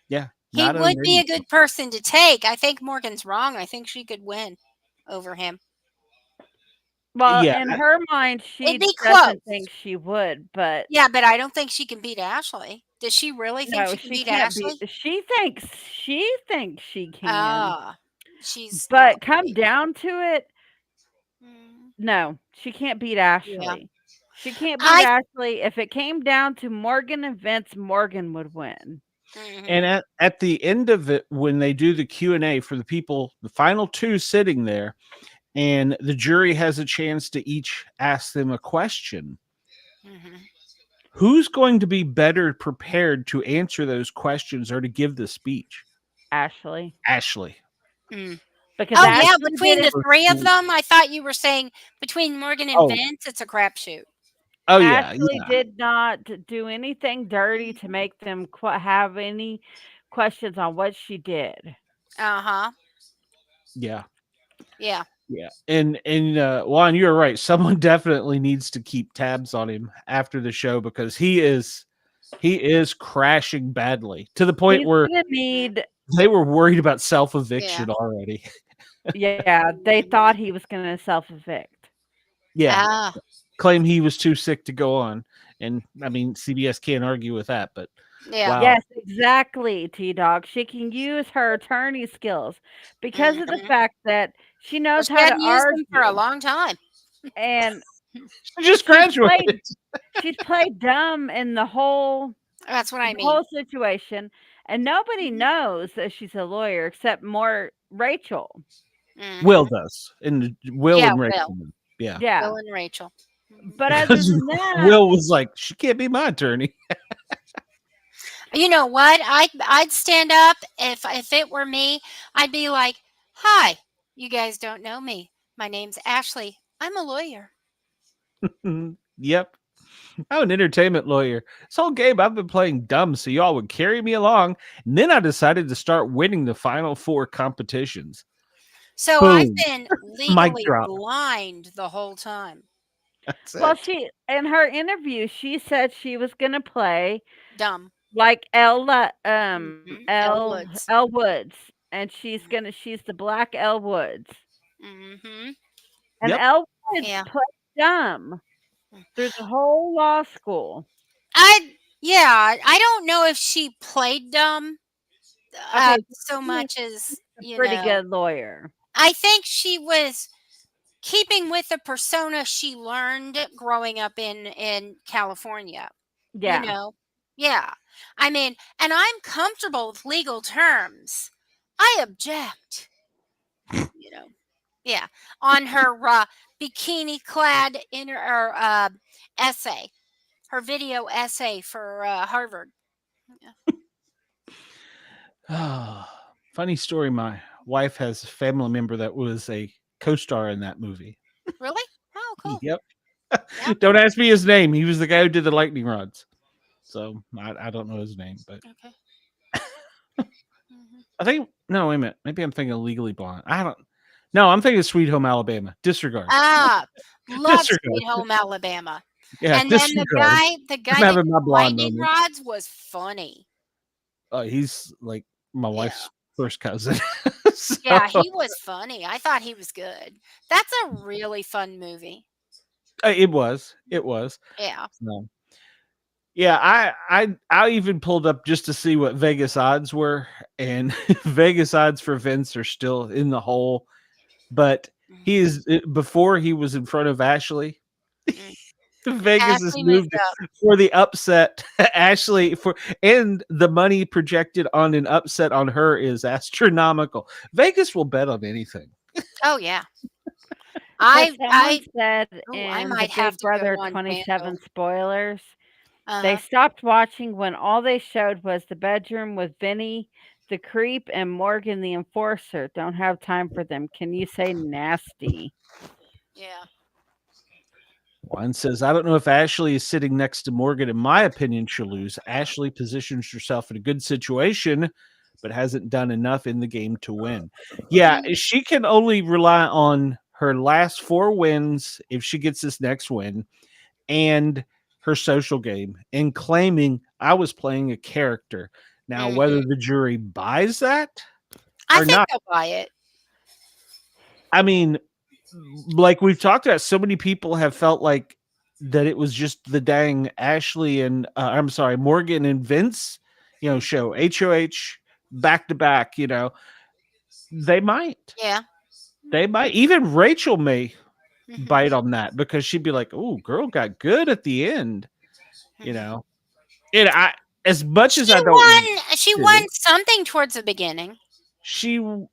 Yeah. He would be a good person to take. I think Morgan's wrong. I think she could win over him. Well, in her mind, she doesn't think she would, but yeah, but I don't think she can beat Ashley. Does she really think she can beat Ashley? She thinks she can. But come down to it, no, she can't beat Ashley. Yeah. She can't beat Ashley. If it came down to Morgan and Vince, Morgan would win. And at the end of it, when they do the Q&A for the people, the final two sitting there, and the jury has a chance to each ask them a question, who's going to be better prepared to answer those questions or to give the speech? Ashley. Because between the three of them, I thought you were saying between Morgan and Vince, it's a crapshoot. Oh, Ashley did not do anything dirty to make them have any questions on what she did. Yeah. And Juan, you're right. Someone definitely needs to keep tabs on him after the show, because he is crashing badly to the point where they were worried about self-eviction already. Yeah, they thought he was going to self-evict. Yeah. Claim he was too sick to go on. And I mean, CBS can't argue with that, but wow. Yes, exactly, T-Dog. She can use her attorney skills because of the fact that she knows how to argue for a long time. And she just graduated. She's played dumb in the whole That's what I mean. Whole situation, and nobody knows that she's a lawyer except Rachel. Will does. And Will and Rachel. Yeah. Will and Rachel. But other than that, Will was like, she can't be my attorney. You know what? I'd stand up if it were me. I'd be like, "Hi, you guys don't know me. My name's Ashley. I'm a lawyer." Yep. I'm an entertainment lawyer. This whole game I've been playing dumb so y'all would carry me along. And then I decided to start winning the final 4 competitions. So I've Boom. been Mic legally drop. blind the whole time. That's Well, it. she in her interview, she said she was gonna play Dumb. like Elle Elle Woods. Elle Woods, and she's the black Elle Woods, Mm-hmm. and Yep. Elle Woods Yeah. played dumb through the whole law school. I don't know if she played dumb Okay, so much as, she's a pretty good lawyer. I think she was keeping with the persona she learned growing up in California. You Yeah. know? Yeah. I mean, and I'm comfortable with legal terms. I object. You know. Yeah. On her bikini clad essay, her video essay for Harvard. Funny story. My wife has a family member that was a co-star in that movie. Really? Oh, cool. Yep. Yeah. Don't ask me his name. He was the guy who did the lightning rods. So I don't know his name, but Okay. I think no, wait a minute. Maybe I'm thinking of Legally Blonde. I don't. No, I'm thinking of Sweet Home Alabama. Disregard. Love Disregard. Sweet Home Alabama. Yeah, And then disregard. the I'm guy that having did my blonde lightning moment. rods was funny. He's like my wife's first cousin. So, Yeah, he was funny. I thought he was good. That's a really fun movie. it was. It was. Yeah. So, yeah, I even pulled up just to see what Vegas odds were, and Vegas odds for Vince are still in the hole. But he is before he was in front of Ashley. Vegas has Ashley moved moved up. for the upset. Ashley and the money projected on an upset on her is astronomical. Vegas will bet on anything. Oh yeah. Someone I said I in the might have Big to go Brother on 27 Vandal. spoilers, they stopped watching when all they showed was the bedroom with Vinny, the creep, and Morgan, the enforcer. Don't have time for them. Can you say nasty? Yeah. One says, I don't know if Ashley is sitting next to Morgan. In my opinion, she'll lose. Ashley positions herself in a good situation, but hasn't done enough in the game to win. Yeah, she can only rely on her last 4 wins if she gets this next win and her social game and claiming I was playing a character. Now, whether the jury buys that I or think not, they'll buy it. I mean, like we've talked about, so many people have felt like that it was just the dang Ashley and I'm sorry, Morgan and Vince, show HOH back to back. They might. Yeah. They might. Even Rachel may bite on that because she'd be like, "Oh, girl got good at the end," And as much as I don't, she won something towards the beginning. She won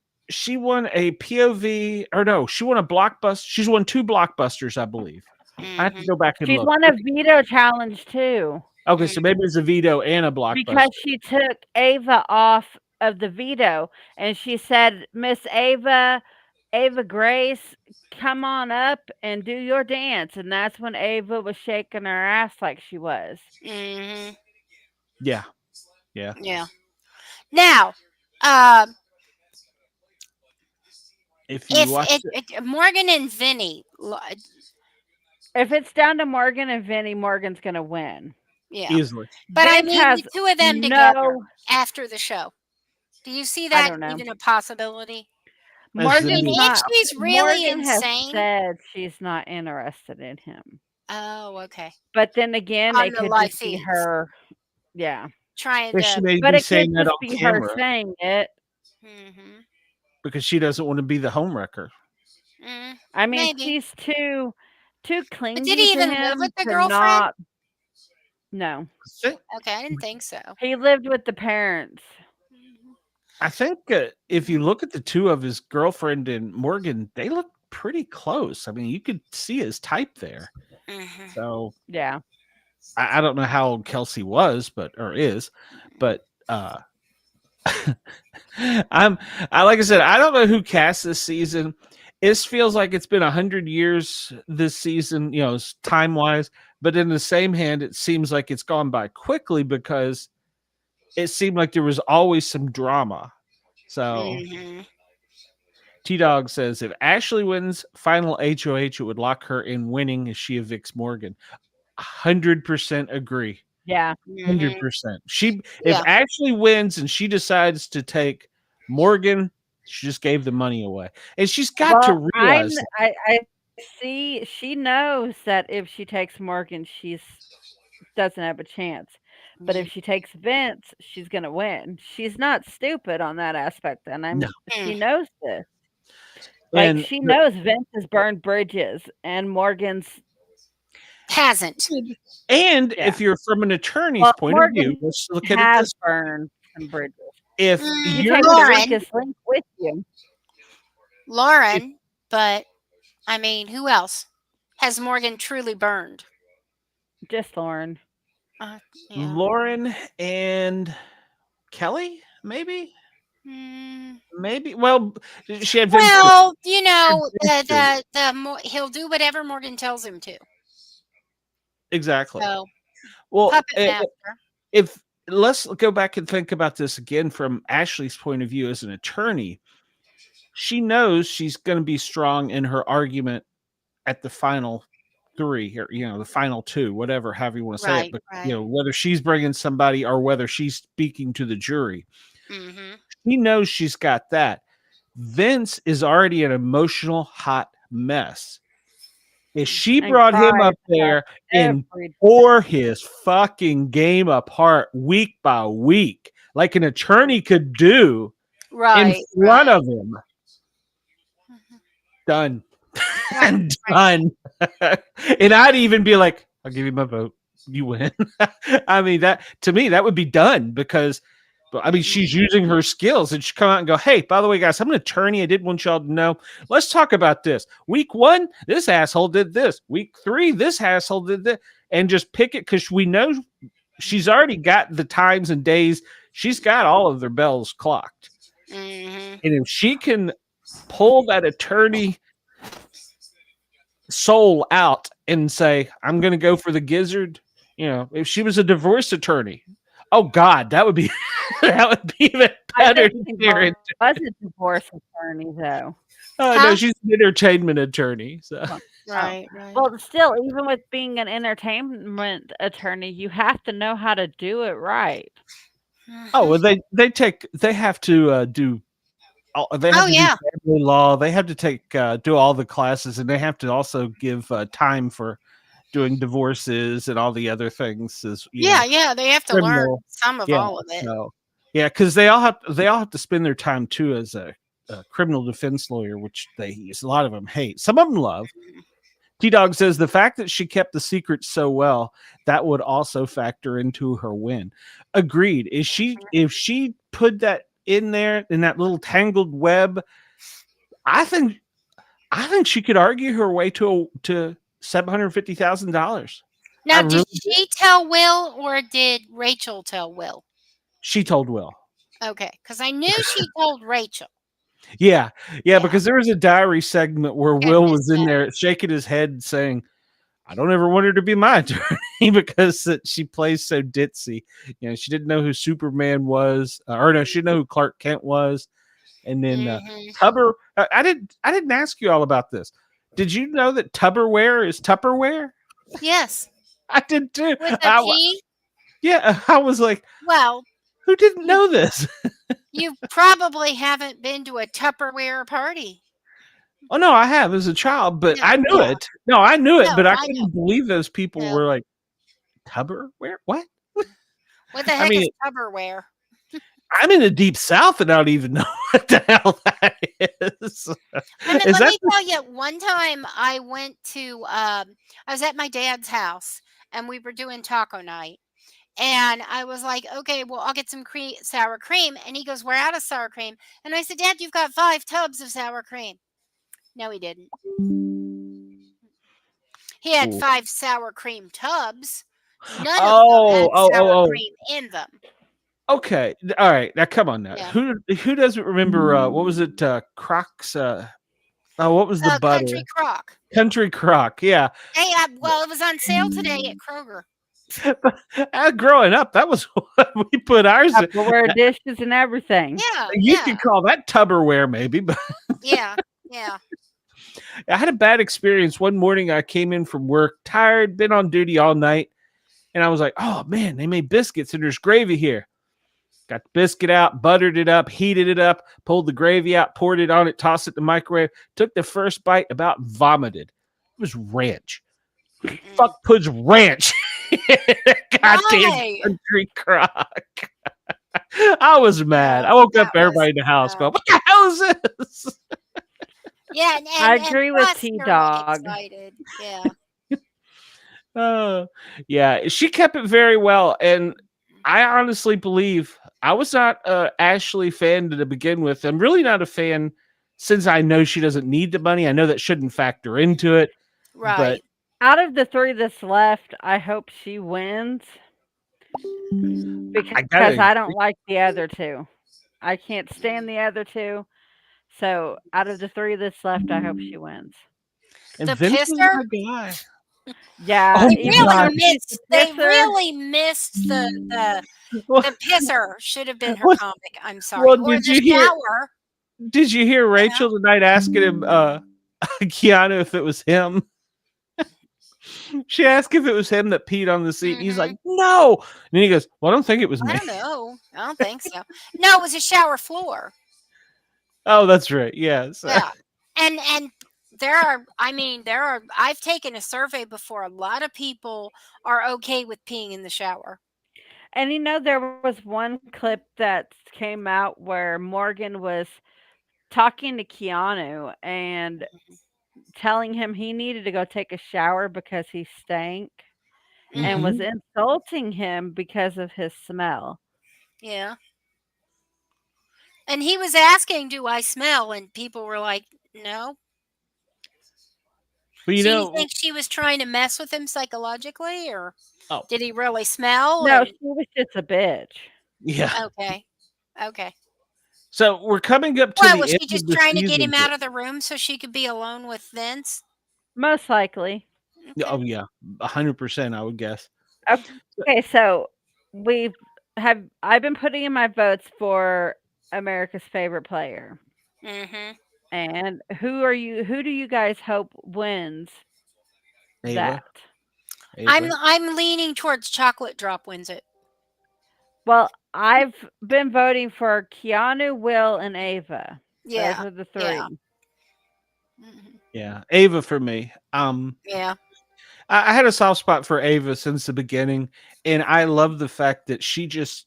a POV, or no, she won a blockbuster. She's won 2 blockbusters, I believe. I have to go back and She's look. won a veto challenge too. Okay, so maybe it's a veto and a blockbuster. Because she took Ava off of the veto, and she said, Miss Ava Grace, come on up and do your dance. And that's when Ava was shaking her ass like she was. Mm-hmm. Yeah. Yeah. Now, if you watch Morgan and Vinny, if it's down to Morgan and Vinny, Morgan's going to win. Yeah. Easily. But Vince I mean, has the 2 of them together after the show. Do you see that even a possibility? Morgan, she's really Morgan insane. Has said she's not interested in him. Oh, okay. But then again, On it the could live just be feeds. her. Yeah. Trying But she to. may But be it saying could that just on be camera her saying it. Mm-hmm. because she doesn't want to be the homewrecker. I mean, Maybe. she's too clingy. But did he even to live him with the to girlfriend? not- No. Okay, I didn't think so. He lived with the parents. I think if you look at the 2 of his girlfriend and Morgan, they look pretty close. I mean, you could see his type there. So yeah, I don't know how old Kelsey was, or is, but like I said, I don't know who cast this season. It feels like it's been 100 years this season, time wise. But in the same hand, it seems like it's gone by quickly because it seemed like there was always some drama. So T-Dog says, if Ashley wins final HOH, it would lock her in winning as she evicts Morgan. 100% agree. Yeah. 100%. If Yeah. Ashley wins and she decides to take Morgan, she just gave the money away. And she's got to Well, realize I see. She knows that if she takes Morgan, she's doesn't have a chance. But if she takes Vince, she's gonna win. She's not stupid on that aspect, and No. she knows this. Like And she knows Vince has burned bridges, and Morgan's Hasn't. And Yeah. if you're from an attorney's well, point Morgan of view, let's look at it has this. burned some bridges. If You you're take the Lauren. weakest link with you. Lauren, but I mean, who else has Morgan truly burned? Just Lauren. Yeah. Lauren and Kelly, maybe, Mm, maybe. Well, she had Vince. well, you know, Vince he'll do whatever Morgan tells him to. exactly. So, Well, puppet master. if let's go back and think about this again from Ashley's point of view as an attorney, she knows she's going to be strong in her argument at the final three, or the final two, whatever, however you want to say Right, it. But right. whether she's bringing somebody or whether she's speaking to the jury, Mm-hmm. she knows she's got that. Vince is already an emotional hot mess. If she And brought him cries up there and every tore his fucking game apart week by week, like an attorney could do Right. in front of him, done. I'm done. And I'd even be like, I'll give you my vote. You win. I mean, that to me, that would be done because I mean, she's using her skills and she come out and go, hey, by the way, guys, I'm an attorney. I did want y'all to know. Let's talk about this. Week 1, this asshole did this. Week 3, this asshole did this. And just pick it because we know she's already got the times and days. She's got all of their bells clocked. Mm-hmm. And if she can pull that attorney soul out and say, I'm going to go for the gizzard, if she was a divorce attorney, oh God, that would be even better. Was a divorce attorney though. No, she's an entertainment attorney. So Right. Well, still, even with being an entertainment attorney, you have to know how to do it right. oh, well, they have to do. They have to do family law. They have to do all the classes, and they have to also give time for doing divorces and all the other things. They have to learn some of all of it. So, because they all have to spend their time too as a criminal defense lawyer, which a lot of them hate. Some of them love. T-Dog says the fact that she kept the secret so well, that would also factor into her win. Agreed. If she put that in there in that little tangled web, I think she could argue her way to $750,000. Now, did she tell Will or did Rachel tell Will? She told Will. Okay, because I knew she told Rachel. Yeah, because there was a diary segment where Will was in there shaking his head saying, I don't ever want her to be my attorney because she plays so ditzy. She didn't know who Superman was, or no, she didn't know who Clark Kent was. And then Tupper, I didn't ask you all about this. Did you know that Tupperware is Tupperware? Yes. I did too. With a P? Yeah, I was like, well, who didn't know this? You probably haven't been to a Tupperware party. Oh, no, I have as a child, but I knew it. No, I knew it, but I couldn't believe those people were like, Tupperware? What? What the heck is Tupperware? I'm in the deep South and I don't even know what the hell that is. I mean, let me tell you, one time I went to, I was at my dad's house and we were doing taco night. And I was like, okay, well, I'll get some sour cream. And he goes, we're out of sour cream. And I said, Dad, you've got 5 tubs of sour cream. No, he didn't. He had 5 sour cream tubs. None of them had sour cream in them. Okay. All right. Now, come on now. Yeah. Who doesn't remember, what was it? Crocs? What was the butter? Country Crock. Country Crock, yeah. Hey, well, it was on sale today at Kroger. Growing up, that was what we put ours in. Tupperware dishes and everything. Yeah. You could call that Tupperware, maybe, but Yeah. Yeah. I had a bad experience. One morning I came in from work, tired, been on duty all night, and I was like, oh man, they made biscuits and there's gravy here. Got the biscuit out, buttered it up, heated it up, pulled the gravy out, poured it on it, tossed it in the microwave, took the first bite, about vomited. It was ranch. Fuck puts ranch. Goddamn Why? country crock. I was mad. I woke up That was everybody in the house going, what the hell is this? yeah, I and agree with plus T you're Dog. excited. Yeah. Yeah, she kept it very well. And I honestly believe I was not a Ashley fan to begin with. I'm really not a fan since I know she doesn't need the money. I know that shouldn't factor into it. But Right. Out of the 3 that's left, I hope she wins because I don't like the other 2. I can't stand the other 2. So out of the 3 that's left, I hope she wins. and The Vince is pisser? my guy. Yeah, Oh, even though she's a They pisser, really missed the Well, pisser should have been her What- comic. I'm sorry. well, Or did the you hear? shower. Did you hear Rachel tonight asking him, Keanu, if it was him? She asked if it was him that peed on the seat. And he's like, no. And then he goes, well, I don't think it was me. I don't know. I don't think so. No, it was a shower floor. Oh, that's right. Yes. Yeah. And I've taken a survey before. A lot of people are okay with peeing in the shower. and there was one clip that came out where Morgan was talking to Keanu and telling him he needed to go take a shower because he stank and was insulting him because of his smell. Yeah. And he was asking, do I smell? And people were like, no. But So you think she was trying to mess with him psychologically, or oh, did he really smell? No, And she was just a bitch. yeah. Okay. So we're coming up to What, the was end she of just the trying to get season him here. out of the room so she could be alone with Vince? Most likely. Oh, yeah. 100%, I would guess. Okay, so I've been putting in my votes for America's favorite player. Mm-hmm. And who do you guys hope wins Ava. that? I'm leaning towards Chocolate Drop wins it. Well, I've been voting for Keanu, Will, and Ava. Yeah. Those are the 3. Yeah. Yeah. Ava for me. Yeah. I had a soft spot for Ava since the beginning, and I love the fact that she's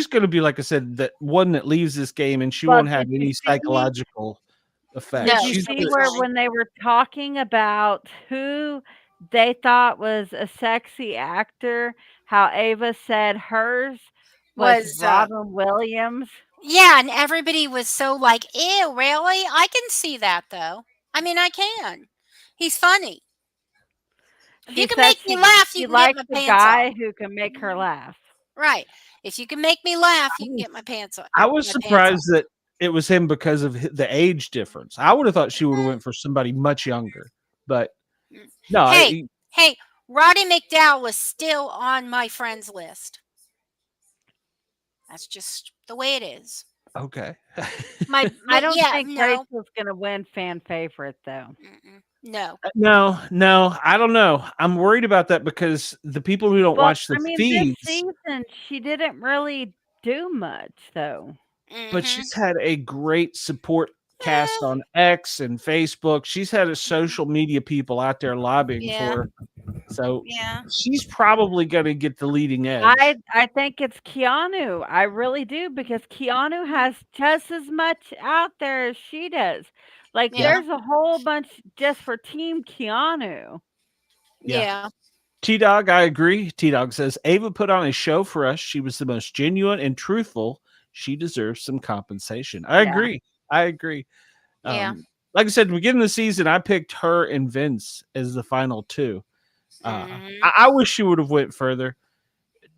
going to be, like I said, that one that leaves this game, and she Well, won't have did you any see- psychological effect. No, Did you She's see she'll be where fine. when they were talking about who they thought was a sexy actor, how Ava said hers was Robin Williams? Yeah, and everybody was so like, ew, really? I can see that though. I mean, I can. He's funny. If you can make me laugh, you she can get likes my the pants guy off. who can make her laugh. Right. If you can make me laugh, you can get my pants off. I was my pants surprised off. that it was him because of the age difference. I would have thought she would have went for somebody much younger, but no. Hey, Roddy McDowell is still on my friends list. That's just the way it is. Okay. I don't think no. Rachel's gonna win fan favorite though. No. No, I don't know. I'm worried about that because the people who don't watch the feeds, this season she didn't really do much though. but she's had a great support cast on X and Facebook. She's had a social media people out there lobbying for her. So she's probably going to get the leading edge. I think it's Keanu. I really do, because Keanu has just as much out there as she does. Like there's a whole bunch just for Team Keanu. Yeah. T-Dog, I agree. T-Dog says, Ava put on a show for us. She was the most genuine and truthful. She deserves some compensation. I agree. Yeah. Like I said, at the beginning of the season, I picked her and Vince as the final 2. I wish she would have went further.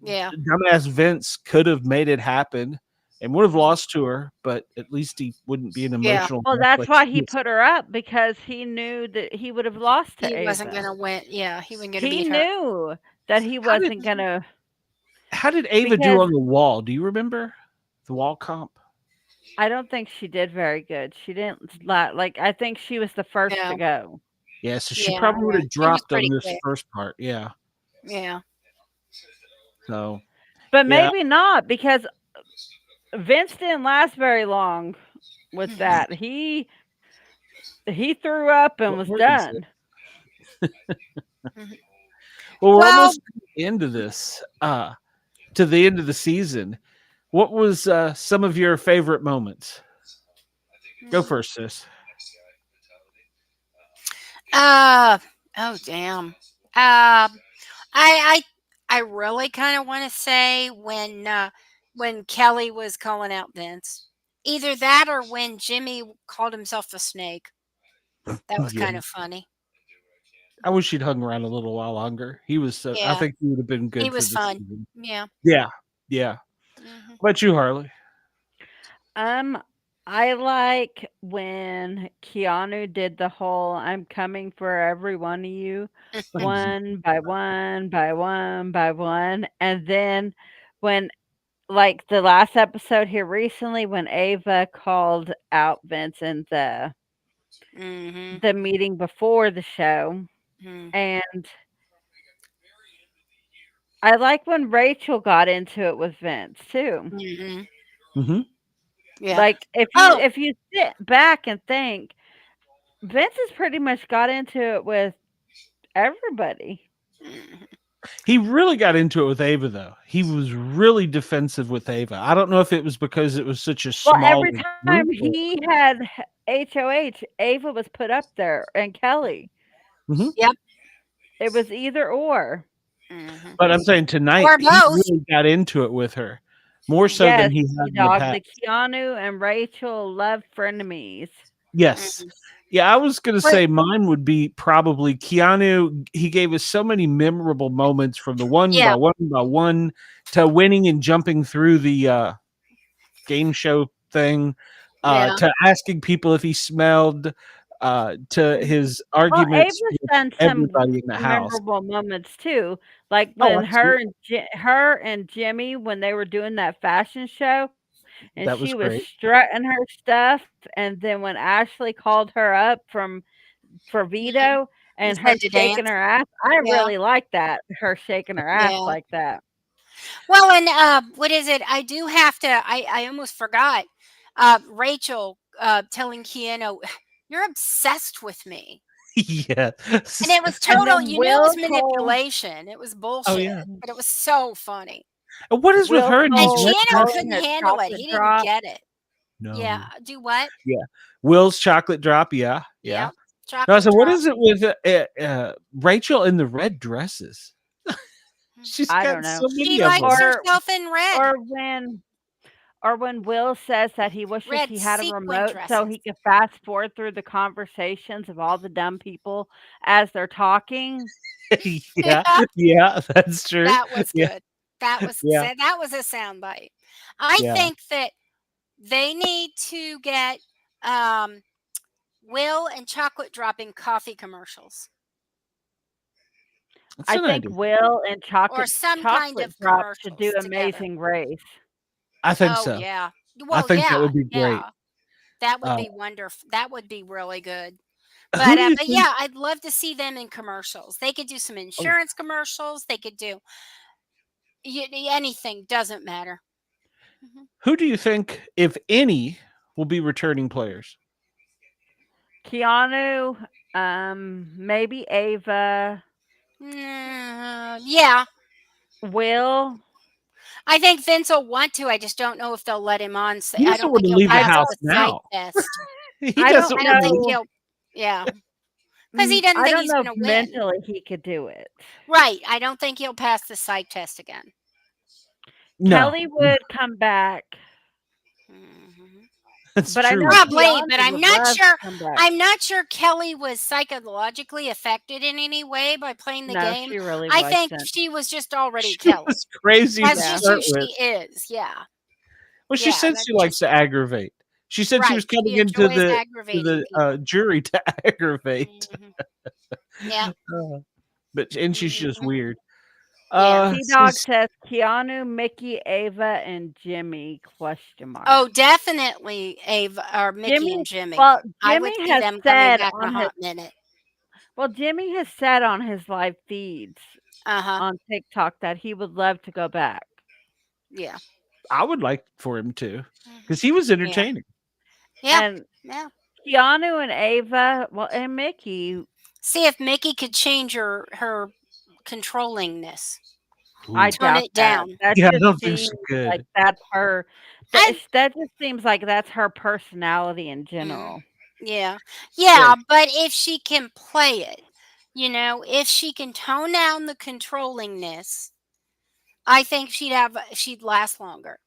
Yeah. Dumbass Vince could have made it happen and would have lost to her, but at least he wouldn't be an emotional. Well, that's why he put her up, because he knew that he would have lost to Ava. He wasn't going to win. Yeah, he wasn't going to beat her. He knew that he wasn't going to. How did Ava do on the wall? Do you remember the wall comp? I don't think she did very good. She didn't like. I think she was the first to No. go. Yeah, so she Yeah. probably would have She was dropped on pretty this quick. first part. Yeah. Yeah. So But yeah. maybe not because Vince didn't last very long with that. He threw up and was Where is it? done. Mhm. Well, we're Well, almost to the end of this. To the end of the season. What was some of your favorite moments? Go mm, first, sis. oh damn. I I really kind of want to say when Kelly was calling out Vince. Either that or when Jimmy called himself a snake. That was Yeah. kind of funny. I wish he'd hung around a little while longer. He was I Yeah, think he would have been he good for was the fun. season. Yeah. Yeah. Yeah. Hmm. What about you, Harley? Um, I like when Keanu did the whole "I'm coming for every one of you, one by one by one by one," and then when like the last episode here recently when Ava called out Vince in Hmm. the meeting before the show, Hmm. and I like when Rachel got into it with Vince too. Hmm. Mm-hmm. Yeah. Like Oh. if you sit back and think, Vince has pretty much got into it with everybody. Mhm. He really got into it with Ava, though. He was really defensive with Ava. I don't know if it was because it was such a Well, small every time group. Or, he had HOH, Ava was put up there and Kelly. Mhm. Yep. It was either or. Hmm. But I'm saying tonight Or he both. really got into it with her more so than Yes, he had in the dog. past. The Keanu and Rachel love frenemies. Yes. Mhm. Yeah, I was gonna But say mine would be probably Keanu. He gave us so many memorable moments from the one yeah. by one by one to winning and jumping through the game show thing, Yeah. to asking people if he smelled, to Mhm. his Well, arguments Ava's with done everybody in the house. memorable moments too, like Oh, when absolutely. her and Jimmy when they were doing that fashion show, and That she was was great. strutting her stuff, and then when Ashley called her up for Mhm. Veto You and her said to shaking dance. her ass, I Yeah. really like that, her shaking her ass Yeah. like that. Well, and what is it? I do have to. I almost forgot. Rachel telling Keanu, "You're obsessed with me," and Yes. it was And total. then You knew it was Will told manipulation. It was Oh, bullshit, yeah. but it was so funny. And what is with Will her and And these told red Keanu Kelly couldn't her dresses? handle it. chocolate He didn't drop. get it. Yeah. No. Do what? Yeah. Will's chocolate drop, yeah, yeah. Yep. No, Chocolate so what drop. is it with, Rachel in the red dresses? Mhm. She's I don't got know. so She many of them. likes Or herself in red. or when or when Will says that he wishes Red he had a sequin remote so dresses. he could fast forward through the conversations of all the dumb people as they're talking. Yeah, yeah, that's true. That was Yeah, good. yeah, That was a soundbite. I yeah. think that they need to get um, Will and Chocolate dropping coffee commercials That's I an think idea. Will and or some kind Chocolate of Drop should do commercials together. Amazing Race. I think Oh so. yeah. I Well, think that yeah, would be great. yeah. That would Uh, be wonderful. That would be really good. who do you But think yeah, I'd love to see them in commercials. They could do some oh, insurance commercials. They could do anything. Doesn't matter. Mhm. who do you think, if any, will be returning players? Keanu, maybe Ava, Yeah, Will. I think Vince will want to. I just don't know if they'll let him on. He I doesn't don't want think to he'll leave the I pass house the don't psych now. test. He I doesn't don't I want don't to think leave. know. he'll. Yeah, because he doesn't I think don't he's know if going to win. mentally he could do it. Right. I don't think he'll pass the psych test again. No, Kelly would come back, Mhm. that's but I know true. Probably, Keanu but I'm would not love sure. to come back. I'm not sure Kelly was psychologically affected in any way by playing the No, game. she really I think wasn't. she was just already She Kelly. was crazy to That's Yeah. just who start with. she is. Yeah. Well, she Yeah. said That's she likes just to aggravate. She said she right. was coming She into enjoys the aggravating people. jury to aggravate. Mhm. Yeah. But and she's just Mhm. weird. Yeah. T-Dog says Keanu, Mickey, Ava, and Jimmy, question mark. Oh, definitely Ava or Mickey and Jimmy. Well, I would Jimmy see has them coming said back in a on his hot minute. well, Jimmy has said on his live feeds Uh-huh. on TikTok that he would love to go back. Yeah. I would like for him to, because he was entertaining. Yeah. And Yeah. Keanu and Ava, well, and Mickey, See if Mickey could change her controllingness. I Ooh. Turn doubt it that. down. That Yeah, I just don't think seems she like could. that's her. I That just seems like that's her personality in mm, general. yeah. Yeah, Yeah, but if she can play it, if she can tone down the controllingness, I think she'd last longer.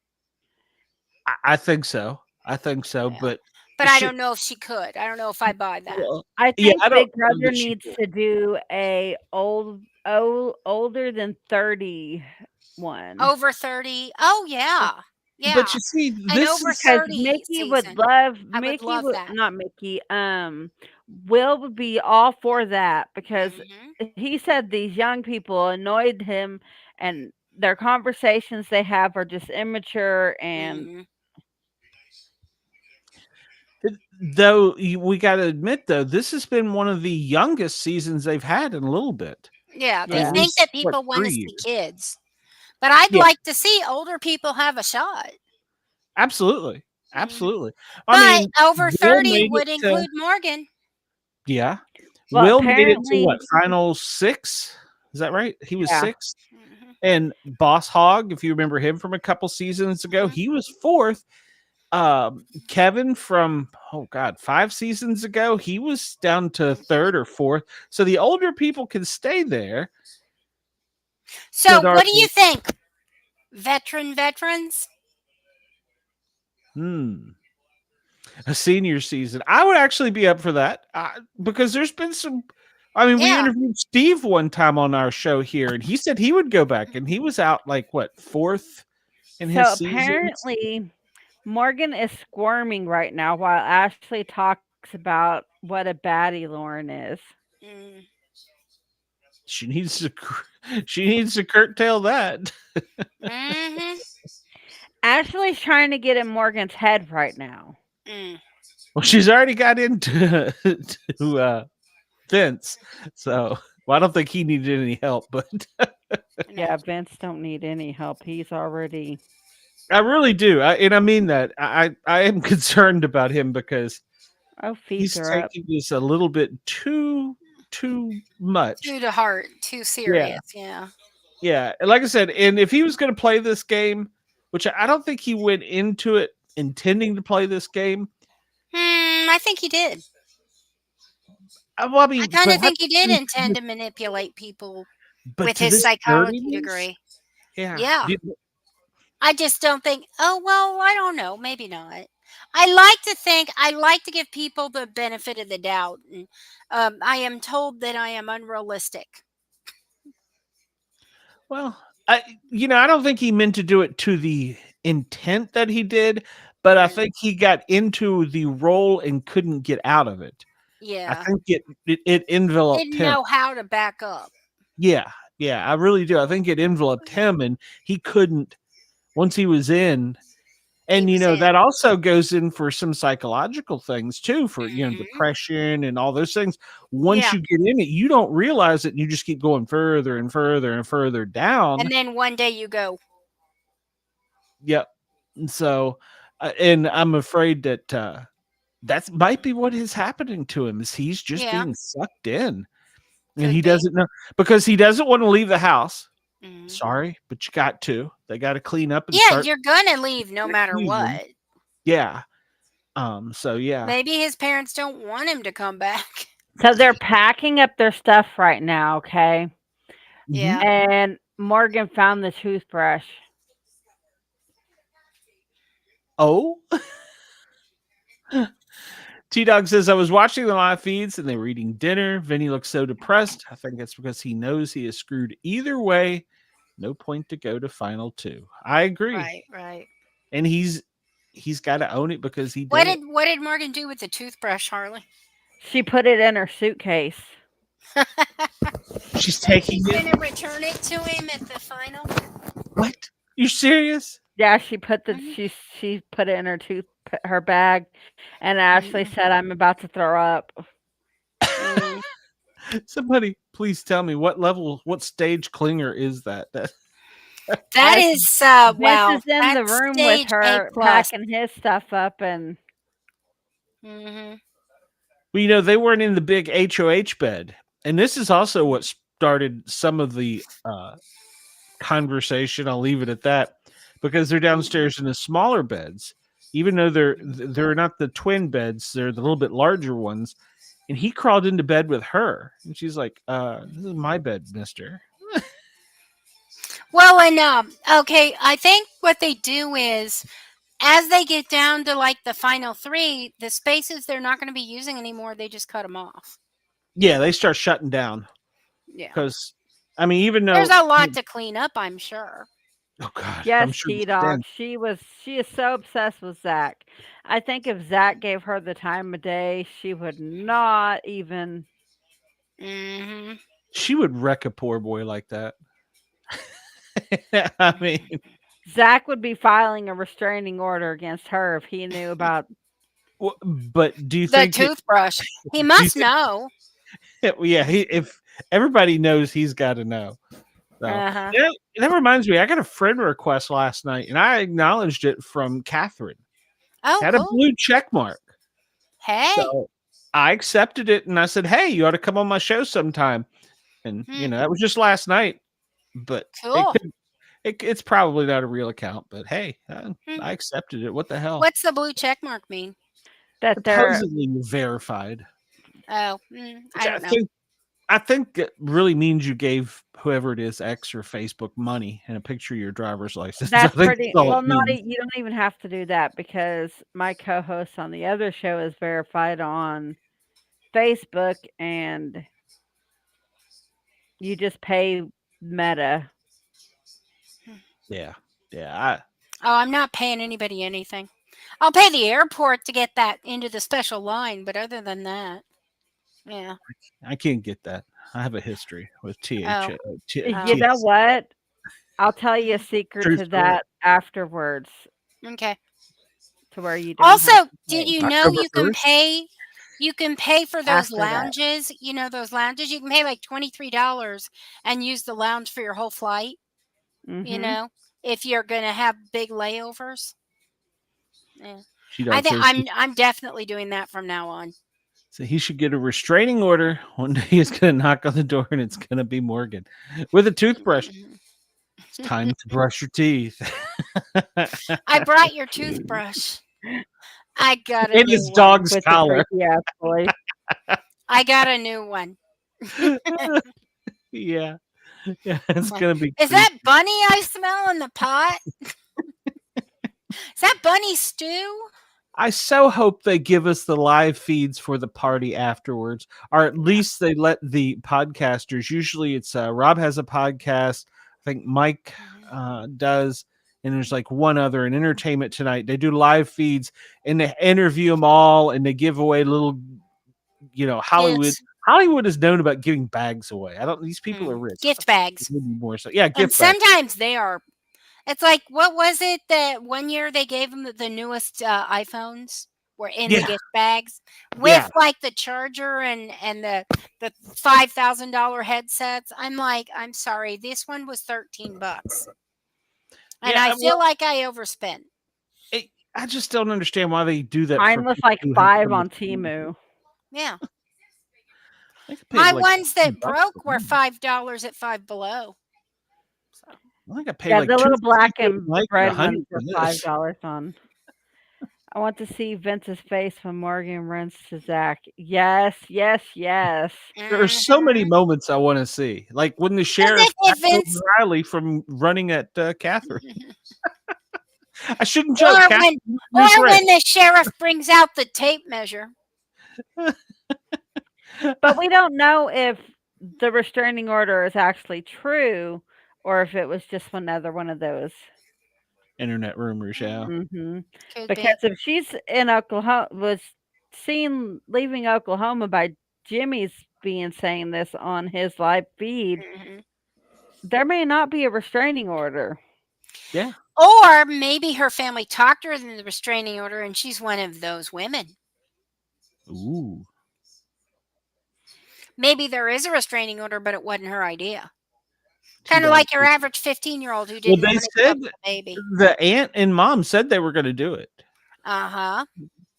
I think so. I think so, Yeah. but But I she. don't know if she could. I don't know if I buy that. Well, I yeah, think I don't Big know Brother that she needs could. to do a older than 30 one. Over 30. Oh yeah. But Yeah. you see, An this over is Because 30 season. I would Mickey love would that. not Mickey, Will would be all for that because Mhm. he said these young people annoyed him and their conversations they have are just immature and Mhm. though we got to admit though, this has been one of the youngest seasons they've had in a little bit. Yeah, they At yeah. think least that what, people want to 3 see years? kids. But I'd Yeah, like to see older people have a shot. absolutely, Mhm. absolutely. I But mean, over Will 30 made it would to include Morgan. yeah. Well, Will made it to apparently, what, final 6? Is that right? He was yeah. 6th. Mhm. And Boss Hog, if you remember him from a couple seasons ago, Mhm. he was 4th. Kevin from, oh God, 5 seasons ago, he was down to 3rd or 4th. So the older people can stay there So, that are what do you think? Veterans? a senior season. I would actually be up for that because there's been some. I mean, we Yeah. interviewed Steve one time on our show here, and he said he would go back, and he was out like what, 4th in So his seasons. apparently Morgan is squirming right now while Ashley talks about what a baddie Lauren is. Mm. She needs to. She needs to curtail that. Mhm. Ashley's trying to get in Morgan's head right now. Mm. Well, she's already got into to Vince, so well, I don't think he needed any help, but Yeah, No. Vince don't need any help. He's already I really do, and I mean that. I am concerned about him because feeds he's her up. taking this a little bit too much. Too to heart, too Yeah, serious. Yeah. yeah. And like I said, and if he was going to play this game, which I don't think he went into it intending to play this game. I think he did. Well, I I mean, kind but of think he did intend to manipulate people with to his this psychology dirtiness, degree. yeah. Yeah. I just don't think, oh, well, I don't know. Maybe not. I like to give people the benefit of the doubt. And I am told that I am unrealistic. Well, I don't think he meant to do it to the intent that he did, but I Mm, think he got into the role and couldn't get out of it. I yeah. think it enveloped Didn't him. know how to back up. Yeah, yeah, I really do. I think it enveloped him, and he couldn't once he was in. He And was in. that also goes in for some psychological things too, for Hmm. depression and all those things. Once Yeah. you get in it, you don't realize it, and you just keep going further and further and further down. And then one day you go, Yep. And so, and I'm afraid that that might be what is happening to him. Is he's just yeah, being sucked in, and could he be. doesn't know because he doesn't want to leave the house. Hmm. Sorry, but you got to. They got to clean up and Yeah, start you're going to leave no next matter season. what. Yeah. So yeah. Maybe his parents don't want him to come back. So they're packing up their stuff right now, okay? Mhm. Yeah. And Morgan found the toothbrush. Oh. T Dog says, I was watching the live feeds and they were eating dinner. Vinny looks so depressed. I think it's because he knows he is screwed either way. No point to go to final 2. I agree. Right, right. And he's got to own it because he What did did what did Morgan do with the toothbrush, Harley? She put it in her suitcase. She's taking She's it. gonna return it to him at the final. What? You serious? Yeah, she put Mhm. she put it in her bag, and Ashley said, "I'm about to throw up." Mm. Somebody, please tell me what stage clinger is that? That As is Vince wow. is in the That's room with stage A her, plus. packing his stuff up, and Mm-hmm. Well, they weren't in the big HOH bed, and this is also what started some of the conversation. I'll leave it at that because they're downstairs in the smaller beds, even though they're not the twin beds; they're the little bit larger ones. And he crawled into bed with her, and she's like, "This is my bed, Mister." Well, and okay, I think what they do is as they get down to like the final three, the spaces they're not going to be using anymore, they just cut them off. Yeah, they start shutting down Yeah. because, I mean, even There's though, a lot to clean up, I'm sure. oh God, I'm yes, sure the T-Dog, stench. she is so obsessed with Zach. I think if Zach gave her the time of day, she would not even. Mm-hmm. She would wreck a poor boy like that. I mean, Zach would be filing a restraining order against her if he knew about. but do you The think? toothbrush. He Do you must think? know. Yeah, if everybody knows, he's got to know. So, Uh-huh. that reminds me, I got a friend request last night, and I acknowledged it from Catherine. Oh, Had a cool. blue check mark. Hey. So I accepted it and I said, "Hey, you ought to come on my show sometime." And Hmm. that was just last night, but Cool. it's probably not a real account. But hey, Hmm. I accepted it. What the hell? What's the blue check mark mean? That they're Supposedly verified. Oh, Which I don't know. I think it really means you gave whoever it is extra Facebook money and a picture of your driver's license. I That's think pretty that's all well. it means. You don't even have to do that because my co-host on the other show is verified on Facebook, and you just pay Meta. Yeah, yeah. Oh, I'm not paying anybody anything. I'll pay the airport to get that into the special line, but other than that, yeah. I can't get that. I have a history with Oh, You know what? I'll tell you a secret True to story. that afterwards, okay. to where you don't Also, have to did pay you know October you can 1st? pay? You can pay for those after that. lounges. You know those lounges. You can pay like $23 and use the lounge for your whole flight. You Mhm. know, if you're gonna have big layovers. Yeah. She I dog think says I'm definitely doing that from now on. so he should get a restraining order. One day he's going to knock on the door and it's going to be Morgan with a toothbrush. It's time to brush your teeth. I brought your toothbrush. I got a In new his one. dog's With the collar. freaky ass voice. I got a new one. Yeah. Yeah, it's going to be Is creepy. that bunny I smell in the pot? Is that bunny stew? I so hope they give us the live feeds for the party afterwards, or at least they let the podcasters. Usually, it's Rob has a podcast. I think Mike does, and there's like one other in Entertainment Tonight. They do live feeds and they interview them all, and they give away little, Hollywood. Gifts. Hollywood is known about giving bags away. I don't. These people are rich. Gift bags. Maybe more so. Yeah, And gift bags. sometimes they are. It's like, what was it that one year they gave them the newest iPhones were in the Yeah. gift bags with Yeah. like the charger and the $5,000 headsets. I'm like, I'm sorry, this one was $13, and Yeah, I feel like I overspent. I just don't understand why they do that. Mine for was people like who have 5 so on much money. Temu. Yeah, I could pay my like ones that $10 broke for were mine. $5 at Five Below. So I think I paid Yeah, like the little black $2.50 and Mike and red 100 ones for were this. $5 on. I want to see Vince's face when Morgan runs to Zach. Yes, yes, yes. There are so many Mhm. moments I want to see, like when the Is sheriff it if tackled Vince Reilly from running at Catherine. I shouldn't or joke. when Catherine, or you're correct. when the sheriff brings out the tape measure. But we don't know if the restraining order is actually true or if it was just another one of those. Internet rumors, yeah. Hmm Could Because be. if she's in Oklahoma, was seen leaving Oklahoma by Jimmy's being saying this on his live feed, Mhm. there may not be a restraining order. Yeah. Or maybe her family talked her into the restraining order and she's one of those women. Ooh. Maybe there is a restraining order, but it wasn't her idea. Kind of T-Dog. like your average 15-year-old who Well, didn't they want to give said up the baby. the aunt and mom said they were going to do it. Uh-huh.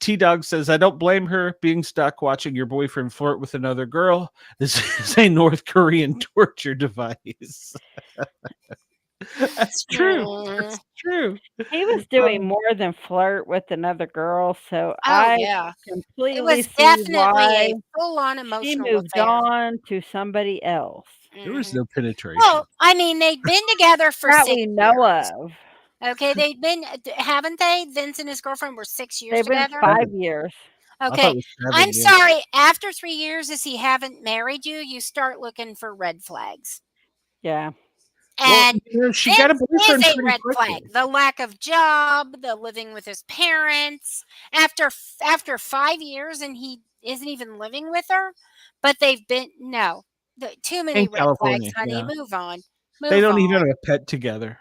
T-Dog says, I don't blame her being stuck watching your boyfriend flirt with another girl. This is a North Korean torture device. That's true. That's true. He was doing more than flirt with another girl, so Oh, I yeah. It completely was see definitely why a full-on she emotional moved affair. on to somebody else. There was Mhm. no penetration. Well, I mean, they'd been together for That 6 we know years. of. Okay, they'd been, haven't they? Vince and his girlfriend were 6 years They've been together. 5 years. I thought Okay, it was 7, I'm yeah. sorry. After 3 years, if he haven't married you, you start looking for red flags. Yeah. Well, And she got a Vince boyfriend is a pretty red quickly. flag. The lack of job, the living with his parents. After 5 years, and he isn't even living with her, but they've been too many In red flags, California, honey. yeah. Move on. They Move don't on. even have a pet together.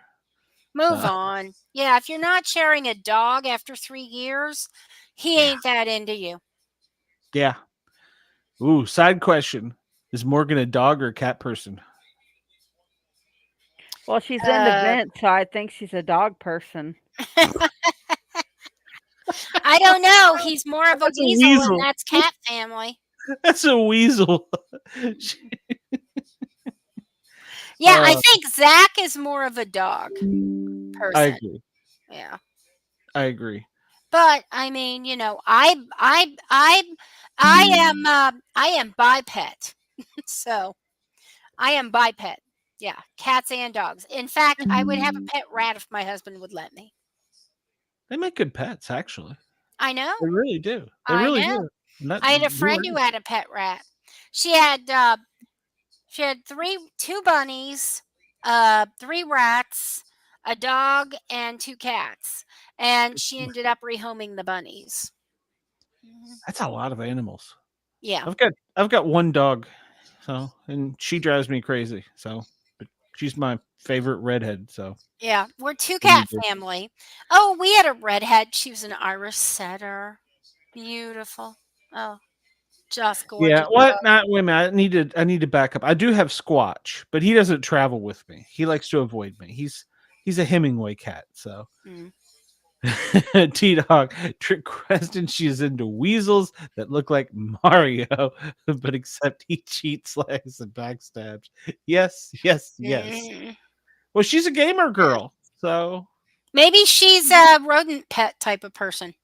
Move So, on. Yeah, if you're not sharing a dog after 3 years, he Yeah. ain't that into you. yeah. Ooh, side question. Is Morgan a dog or a cat person? Well, she's into Uh, Vince, so I think she's a dog person. I don't know. He's more of a That's a weasel, and weasel. that's cat family. That's a weasel. Yeah, I Uh, think Zach is more of a dog I person. agree. Yeah. I agree. But I mean, I am biped. So I am biped. Yeah, cats and dogs. In fact, I would have a pet rat if my husband would let me. They make good pets, actually. I know. They really do. They I really know. do. Not, I had a friend who had a pet rat. She had two bunnies, 3 rats, a dog, and 2 cats. And she ended up rehoming the bunnies. Mhm. That's a lot of animals. Yeah. I've got one dog, so and she drives me crazy. So, but she's my favorite redhead. So Yeah. We're 2 what do you cat do? family. Oh, we had a redhead. She was an Irish setter. Beautiful. Oh, just Yeah, gorgeous. what? Not wait a minute. I need to back up. I do have Squatch, but he doesn't travel with me. He likes to avoid me. He's a Hemingway cat. So Mm. T Dog trick question. She is into weasels that look like Mario, but except he cheats, slags, and backstabs. Yes, yes, yes. Mm. Well, she's a gamer girl, so Maybe she's a rodent pet type of person.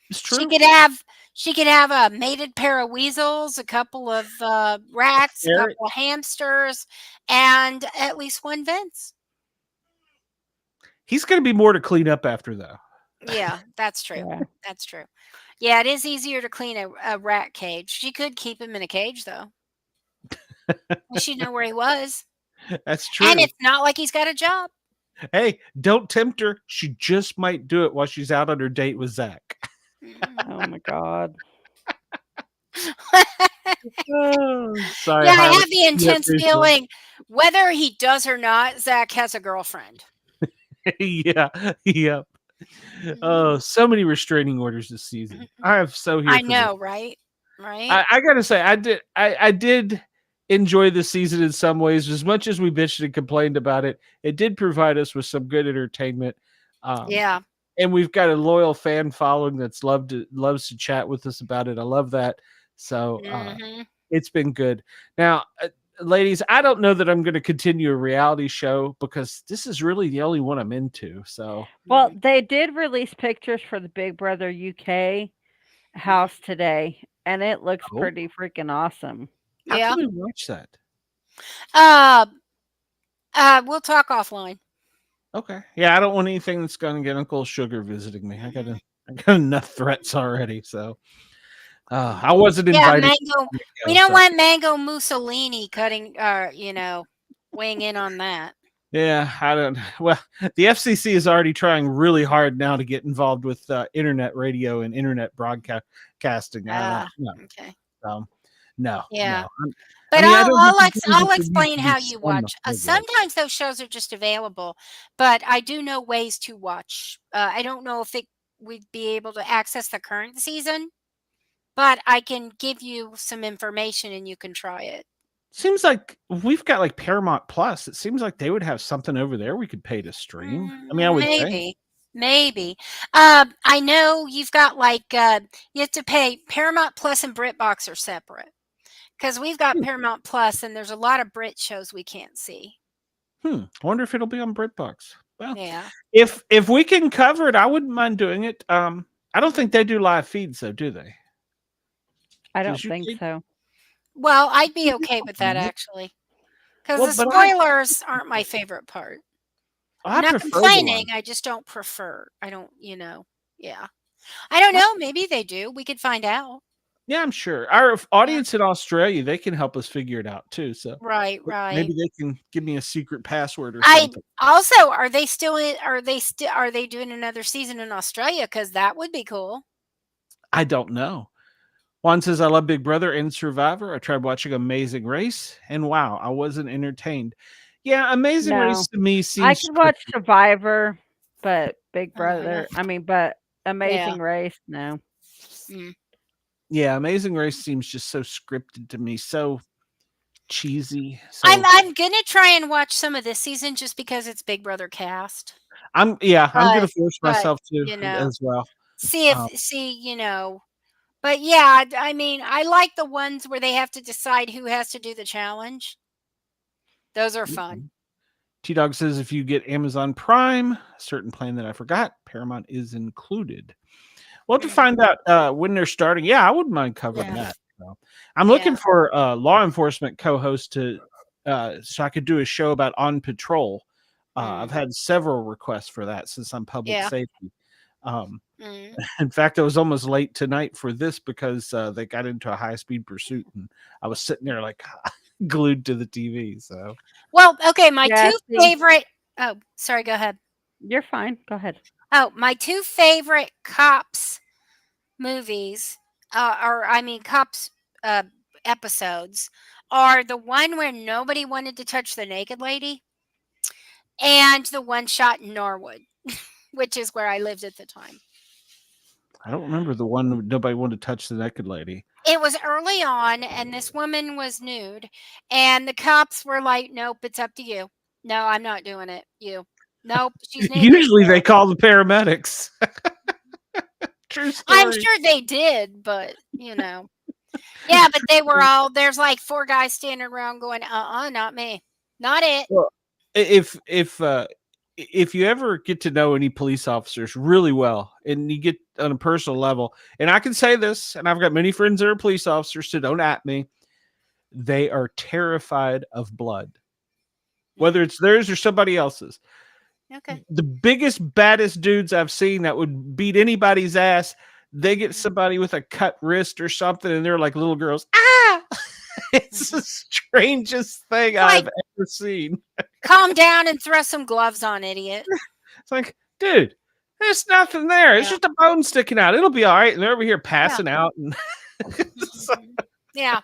it's She true. could have a mated pair of weasels, a couple of rats, a Ferret. couple of hamsters, and at least one Vince. He's going to be more to clean up after, though. Yeah, that's true. Yeah. That's true. Yeah, it is easier to clean a rat cage. She could keep him in a cage though. She'd know where he was. That's true. And it's not like he's got a job. Hey, don't tempt her. She just might do it while she's out on her date with Zach. Oh my God. Oh, sorry. Yeah, I Harley. have the intense feeling whether he does or not, Zach has a girlfriend. Yeah. Yep. Oh, so many restraining orders this season. I am so here. I for know, this. right? Right? I gotta say, I did enjoy the season in some ways. As much as we bitched and complained about it, it did provide us with some good entertainment. Yeah. And we've got a loyal fan following that's loves to chat with us about it. I love that. So Mhm. it's been good. Now, ladies, I don't know that I'm going to continue a reality show because this is really the only one I'm into. So Well, they did release pictures for the Big Brother UK house today, and it looks Oh. pretty freaking awesome. how Yeah. can we watch that? We'll talk offline. Okay. Yeah, I don't want anything that's going to get Uncle Sugar visiting me. I got enough threats already. So I wasn't Yeah, invited. Mango. We don't want Mango Mussolini cutting weighing in on that. Yeah, I don't. Well, the FCC is already trying really hard now to get involved with internet radio and internet broadcasting. Okay. No, Yeah. no. But I don't I'll think the I'll music would need explain to be how you spun the watch. whole way. Sometimes those shows are just available, but I do know ways to watch. I don't know if we'd be able to access the current season, but I can give you some information and you can try it. Seems like we've got like Paramount Plus. It seems like they would have something over there we could pay to stream. I mean, I would think. Maybe. I know you've got like you have to pay Paramount Plus and BritBox are separate because we've got Hmm. Paramount Plus and there's a lot of Brit shows we can't see. I wonder if it'll be on BritBox. Well, Yeah. if we can cover it, I wouldn't mind doing it. I don't think they do live feeds though, do they? I Does don't your think kid- so. Well, I'd be okay with that actually. Because Well, the but spoilers aren't my favorite part. I I'm not prefer the complaining. live. I just don't prefer. I don't, yeah. I don't know. Maybe they do. We could find out. Yeah, I'm sure. Our audience in Australia, they can help us figure it out too. So Right, right. maybe they can give me a secret password or I something. also are they still in, are they doing another season in Australia? Because that would be cool. I don't know. Juan says, I love Big Brother and Survivor. I tried watching Amazing Race, and wow, I wasn't entertained. Yeah, Amazing No. Race to me I seems could watch scripted. Survivor, but Big Oh, yeah. Brother, but Yeah. Amazing Race, no. Mm. Yeah, Amazing Race seems just so scripted to me, so cheesy. So I'm gonna try and watch some of this season just because it's Big Brother cast. I'm gonna But force but myself to as well. see if Um, But yeah, I mean, I like the ones where they have to decide who has to do the challenge. Those are fun. T Dog says if you get Amazon Prime, a certain plan that I forgot, Paramount is included. We'll have to find out when they're starting. Yeah, I wouldn't mind covering Yeah. that. So, I'm looking for a law enforcement co-host to so I could do a show about On Patrol. I've had several requests for that since I'm public Yeah. safety. Mm. In fact, I was almost late tonight for this because they got into a high-speed pursuit, and I was sitting there like glued to the TV. So, Well, okay, my Yeah, two see. favorite. Oh, sorry. Go ahead. You're fine. Go ahead. Oh, my two favorite cops movies, cops episodes, are the one where nobody wanted to touch the naked lady, and the one shot in Norwood, which is where I lived at the time. I don't remember the one nobody wanted to touch the naked lady. It was early on, and this woman was nude, and the cops were like, "Nope, it's up to you. No, I'm not doing it. You. Nope, she's naked." Usually they call the paramedics. True story. I'm sure they did, but yeah, but they were all there's like four guys standing around going, not me, not it. Well, if you ever get to know any police officers really well, and you get on a personal level, and I can say this, and I've got many friends that are police officers, so don't at me. They are terrified of blood, whether it's theirs or somebody else's. Okay. The biggest, baddest dudes I've seen that would beat anybody's ass, they get somebody with a cut wrist or something, and they're like little girls. Ah! It's the strangest thing I've ever seen. Calm down and throw some gloves on, idiot. It's like, dude, there's nothing there. It's just a bone sticking out. It'll be all right. And they're over here passing out. And Yeah.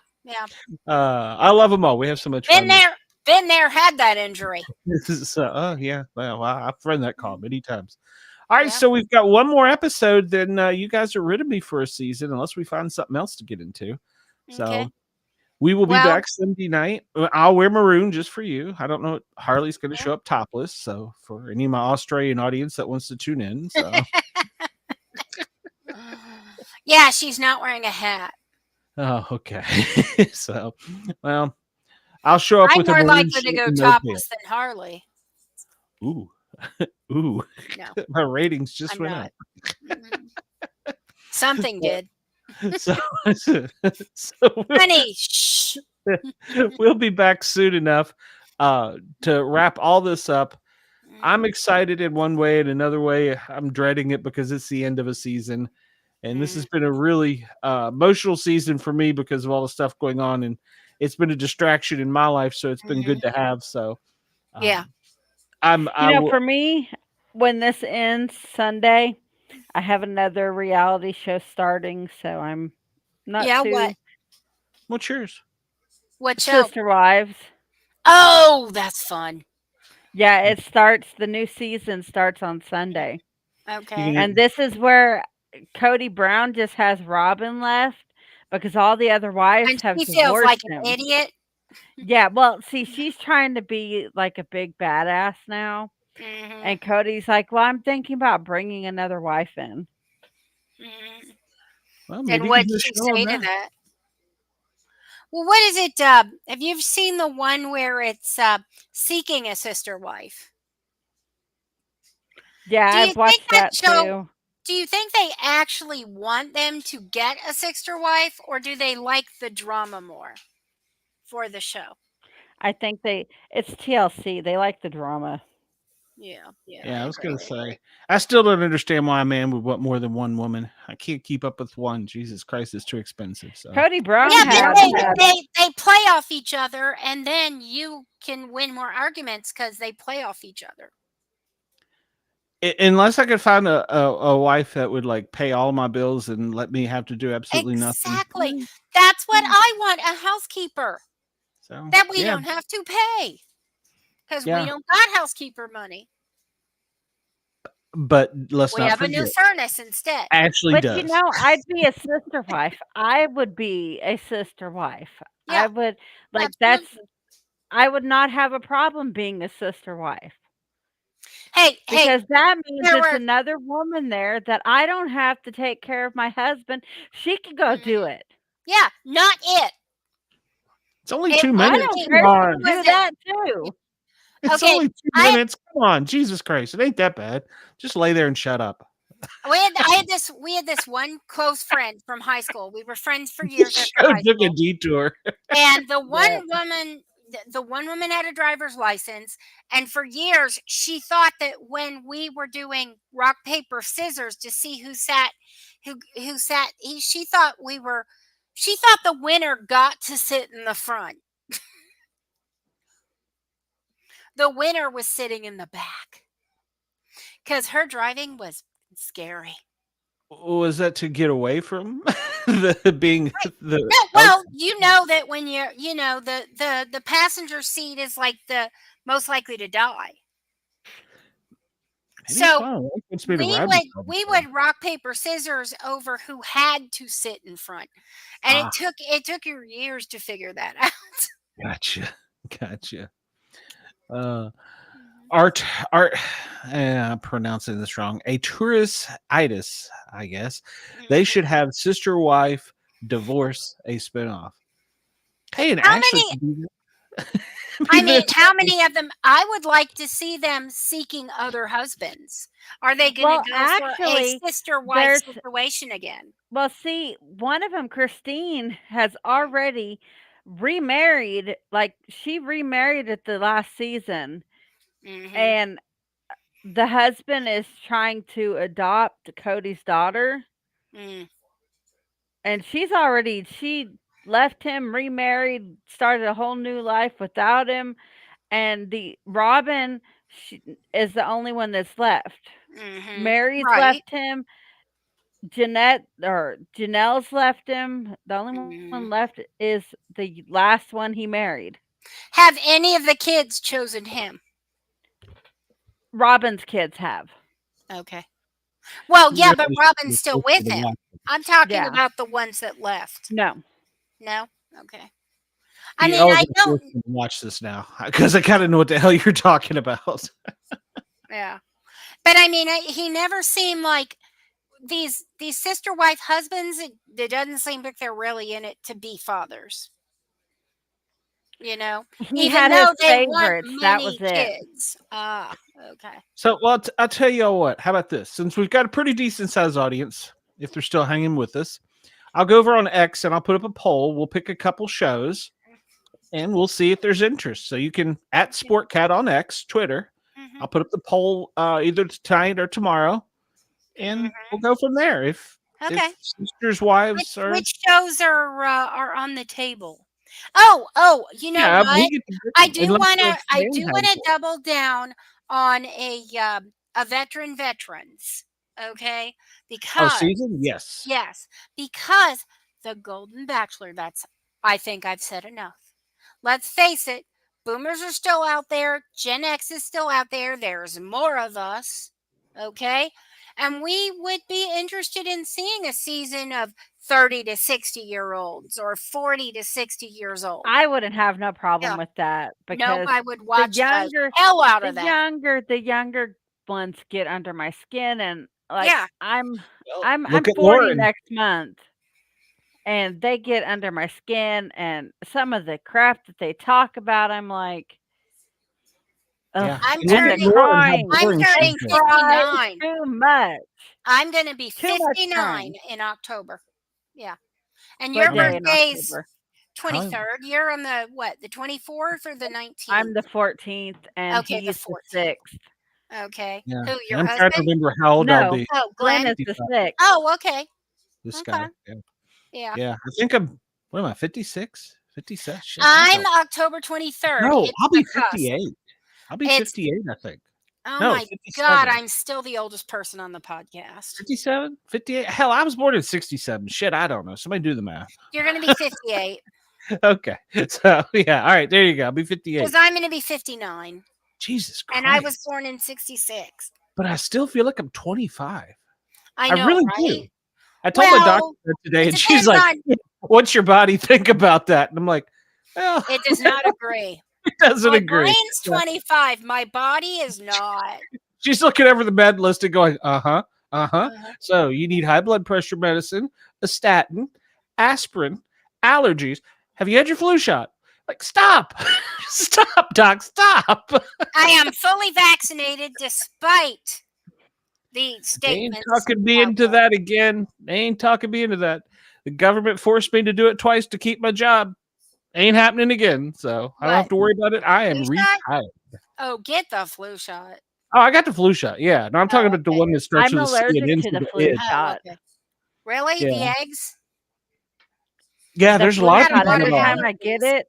I love them all. We have so much fun. Been there, had that injury. Yeah. Well, I've run that call many times. All right, so we've got one more episode. Then you guys are rid of me for a season, unless we find something else to get into. So we will be back Sunday night. I'll wear maroon just for you. I don't know. Harley's going to show up topless. So for any of my Australian audience that wants to tune in. So yeah, she's not wearing a hat. Oh, okay. So, well, I'll show up I'm with more a likely to go topless than Harley. Ooh. Ooh. No. My ratings just I'm went not. up. Something did. So Honey, shh. We'll be back soon enough to wrap all this up. I'm excited in one way, and another way, I'm dreading it because it's the end of a season. And this has been a really emotional season for me because of all the stuff going on. And it's been a distraction in my life. So it's been good to have. So, yeah. For me, when this ends Sunday, I have another reality show starting. So I'm not too. What? What's yours? What show? Sister Wives. Oh, that's fun. Yeah, it starts. The new season starts on Sunday, Okay. and this is where Cody Brown just has Robin left because all the other wives And have she feels like divorced an him. idiot. Yeah, well, see, she's trying to be like a big badass now, Hmm. and Cody's like, "Well, I'm thinking about bringing another wife in." Hmm. Well, And maybe you can what'd do a she show on say to that. that? Well, what is it? Have you seen the one where it's seeking a sister wife? Yeah, Do you I've think watched that that show? too. Do you think they actually want them to get a sister wife, or do they like the drama more for the show? I think it's TLC. They like the drama. Yeah, Yeah, I I was gonna agree. say. I still don't understand why a man would want more than one woman. I can't keep up with one. Jesus Christ, it's too expensive. So Cody Brown Yeah, but had they play off each other, and then you can win more arguments because they play off each other. unless I could find a wife that would like pay all my bills and let me have to do absolutely nothing. Exactly. That's what I want, a housekeeper So that we yeah, don't have to pay because we yeah. don't got housekeeper money. But let's We not have a new forget, furnace instead. Ashley But you does. know, I'd be a sister wife. I would be a sister wife. Yeah, I would like that's absolutely. I would not have a problem being a sister wife Hey, because that means there it's were another woman there that I don't have to take care of my husband. She can go do mhm. it. Yeah, not it. It's only It 2 I wouldn't minutes. don't be. Come care. She on. can Was do it? that too. It's Okay, only 2 I minutes. Come on. Jesus Christ. It ain't that bad. Just lay there and shut up. we had this one close friend from high school. We were friends for years This after show high took a school. detour. And Yeah. the one woman had a driver's license, and for years she thought that when we were doing rock paper scissors to see who sat she thought she thought the winner got to sit in the front. The winner was sitting in the back cuz her driving was scary. Was that to get away from the being Right. the No, okay. well, you know that when you're, the passenger seat is like the most likely to die. Maybe that's So why my wife wants me to ride with her all the we time. would rock paper scissors over who had to sit in front, and Ah, it took her years to figure that out. gotcha. Gotcha. Uh, Mhm. art, art, I'm pronouncing this wrong. A touristitis, I guess. They should Mhm. have sister wife divorce a spinoff. Hey, and How Ashley many? could be there. Be I there mean, how too. many of them? I would like to see them seeking other husbands. Are they going to Well, go for a actually, sister wife there's situation again? well, see, one of them, Christine, has already remarried. Like she remarried at the last season, Hmm. and the husband is trying to adopt Cody's daughter, Mm, and she left him, remarried, started a whole new life without him, and the Robin is the only one that's left. hmm. Mary's Right. left him. Janelle's left him. The only one Mhm. left is the last one he married. Have any of the kids chosen him? Robin's kids have. Okay. Well, You yeah, know, but she's Robin's still supposed with to him. watch. I'm talking Yeah. about the ones that left. No. No? Okay. I Yeah, mean, I was I gonna don't. force you to watch this now because I kind of know what the hell you're talking about. Yeah. But I mean, he never seemed like these sister wife husbands. It doesn't seem like they're really in it to be fathers. You know, He even had his though they want favorites. That was many it. kids. Ah, okay. So, well, I'll tell you all what. How about this? Since we've got a pretty decent sized audience, if they're still hanging with us, I'll go over on X and I'll put up a poll. We'll pick a couple shows and we'll see if there's interest. So you can at Okay. SportCat on X, Twitter. Hmm. I'll put up the poll either tonight or tomorrow, and Hmm. we'll go from there. Okay. If sisters' wives are, Which shows are on the table? Oh, you know yeah, we what? get to pick 'em, unless they're I fan do wanna household. double down on a veterans, okay? Oh, Because season, yes. yes, because The Golden Bachelor, that's I think I've said enough. Let's face it, boomers are still out there. Gen X is still out there. There's more of us. Okay. And we would be interested in seeing a season of 30 to 60-year-olds or 40 to 60 years old. I wouldn't have no problem Yeah. with that No, because I would the watch the younger, hell out the of that. younger ones get under my skin, and like Yeah. I'm Well, I'm look at 40 Lauren. next month, and they get under my skin, and some of the crap that they talk about, I'm like, Yeah. ugh, I'm And look and at the turning Lauren, how crying. I'm boring They she's turning been. cry 59. too much. I'm going to be Too much 59 crying. in October. Yeah. And your What day in birthday's October? 23rd. You're on the what? The 24th or the 19th? I'm the 14th, and Okay, the he's the 14th. 6th. Okay. Yeah. Who, And your I'm trying to husband? remember how old I'll No, be. Oh, Glenn Glenn. is the 55. 6th. Oh, okay. This Okay. guy. Yeah. Yeah. Yeah. I think I'm, what am I, 56? 57? Shit. I I'm don't know. October 23rd. No, It's I'll be the cusp. 58. I'll be It's 58, I think. oh No, my God, 57. I'm still the oldest person on the podcast. 57? 58? Hell, I was born in 67. Shit, I don't know. Somebody do the math. You're going to be 58 Okay. So, yeah. All right. There you go. I'll be 58. because I'm going to be 59. Jesus Christ. And I was born in 66. But I still feel like I'm 25. I I know, really right? do. I told my doctor Well, that today, it and she's depends like, on what's your body think about that? And I'm like, well, it does not agree. it doesn't My agree. brain's 25. My body is not. She's looking over the med list and going, uh-huh. Uh-huh. So you need high blood pressure medicine, a statin, aspirin, allergies. Have you had your flu shot? Like, stop. Stop, doc, stop. I am fully vaccinated despite the They ain't statements. talking me into that again. They ain't talking me into that. The government forced me to do it twice to keep my job. Ain't happening again. So I don't have What? to worry about it. I am Flu shot? retired. Oh, get the flu shot. Oh, I got the flu shot. Yeah. No, I'm talking about the okay. one that starts I'm with a C and allergic ends to with the an flu id. Oh, shot. okay. Really? Yeah. The eggs? Yeah, The there's a flu lot of Had a shot, people lot every of that are. time I get allergies. it,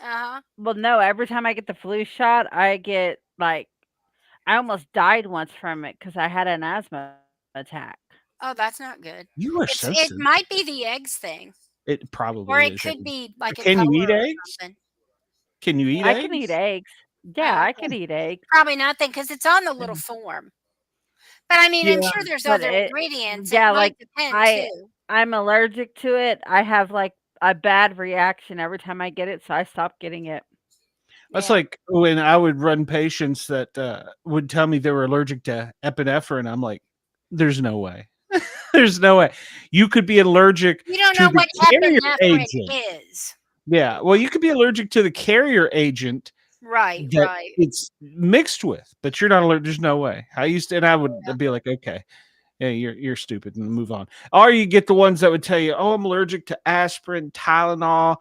Uh-huh. well, no, every time I get the flu shot, I get like, I almost died once from it because I had an asthma attack. Oh, that's not good. You are It so sensitive. might be the eggs thing. It Or probably it is. could be like a Can you color eat or eggs? something. Can you eat I eggs? can eat eggs. Yeah, Oh, I okay. can eat eggs. Probably not then because it's on the little form. But I mean, I'm Yeah. sure there's But other it, ingredients. yeah, It might like depend I, too. I'm allergic to it. I have like a bad reaction every time I get it, so I stopped getting it. That's Yeah. like when I would run patients that would tell me they were allergic to epinephrine. I'm like, there's no way. There's no way. You could be allergic You don't to know the what carrier epinephrine agent. is. Yeah. Well, you could be allergic to the carrier agent Right, that right. it's mixed with, but you're not allergic. There's no way. I used to, and I would Yeah. be like, okay, yeah, you're stupid, and move on. Or you get the ones that would tell you, oh, I'm allergic to aspirin, Tylenol,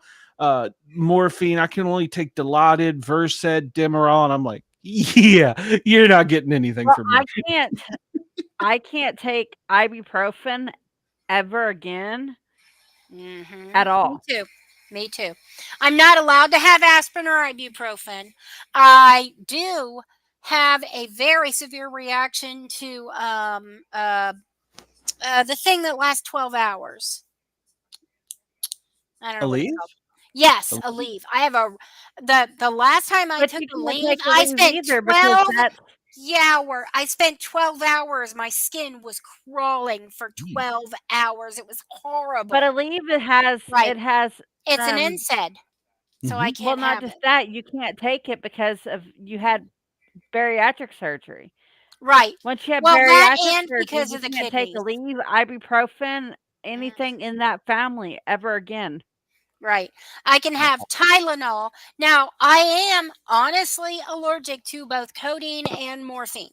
morphine. I can only take Dilaudid, Versed, Demerol, and I'm like, yeah, you're not getting anything Well, from me. I can't take ibuprofen ever again Mm-hmm. at all. Me too. Me too. I'm not allowed to have aspirin or ibuprofen. I do have a very severe reaction to the thing that lasts 12 hours. I don't know what it's Aleve? called. Yes, Aleve? a leave. I have the last time I But took you a can't leave, take a I leave spent either because 12 that's I spent 12 hours. My skin was crawling for 12 hours. It was horrible. but a leave Right. it has It's an NSAID, so I Mhm. well, can't not have just it. that, you can't take it because of you had bariatric surgery. Right. Once you have Well, that bariatric and surgery, because you of the can't take a kidneys. leave, ibuprofen, anything in that family ever again. Right. I can have Tylenol. Now, I am honestly allergic to both codeine and morphine.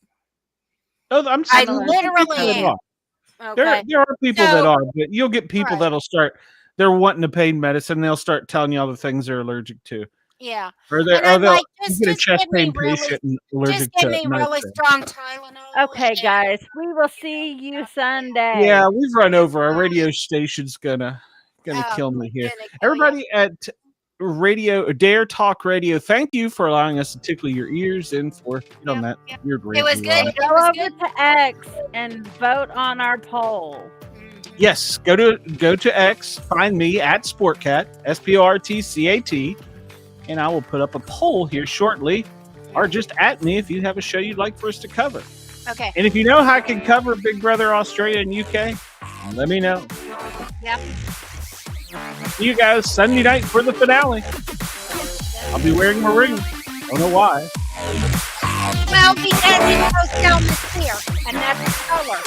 Oh, I'm I saying allergic there's people literally that am. are. Okay. There are people that So, are, but you'll get people right. that'll start. They're wanting a pain medicine. They'll start telling you all the things they're allergic to. Yeah. Or And they'll I'm like, you get a chest give me pain patient and allergic give to me really nitrogen. strong Tylenol. Okay, And guys, we will see you Sunday. Yeah, we've run over. Our radio station's gonna kill me here. gonna kill ya. Everybody at Radio Dare Talk Radio, thank you for allowing us to tickle your ears and for Yep, that yep. weird It was rant we good. run. It Go was over good. to X and vote on our poll. Mhm. Yes, go to X, find me at Sportcat, SPORTCAT, and I will put up a poll here shortly, or just at me if you have a show you'd like for us to cover. Okay. And if you know how I can cover Big Brother Australia and UK, let me know. Yep. See you guys Sunday night for the finale. I'll be wearing my ring. Don't know why. Well, because it goes down the clear, and that's the color.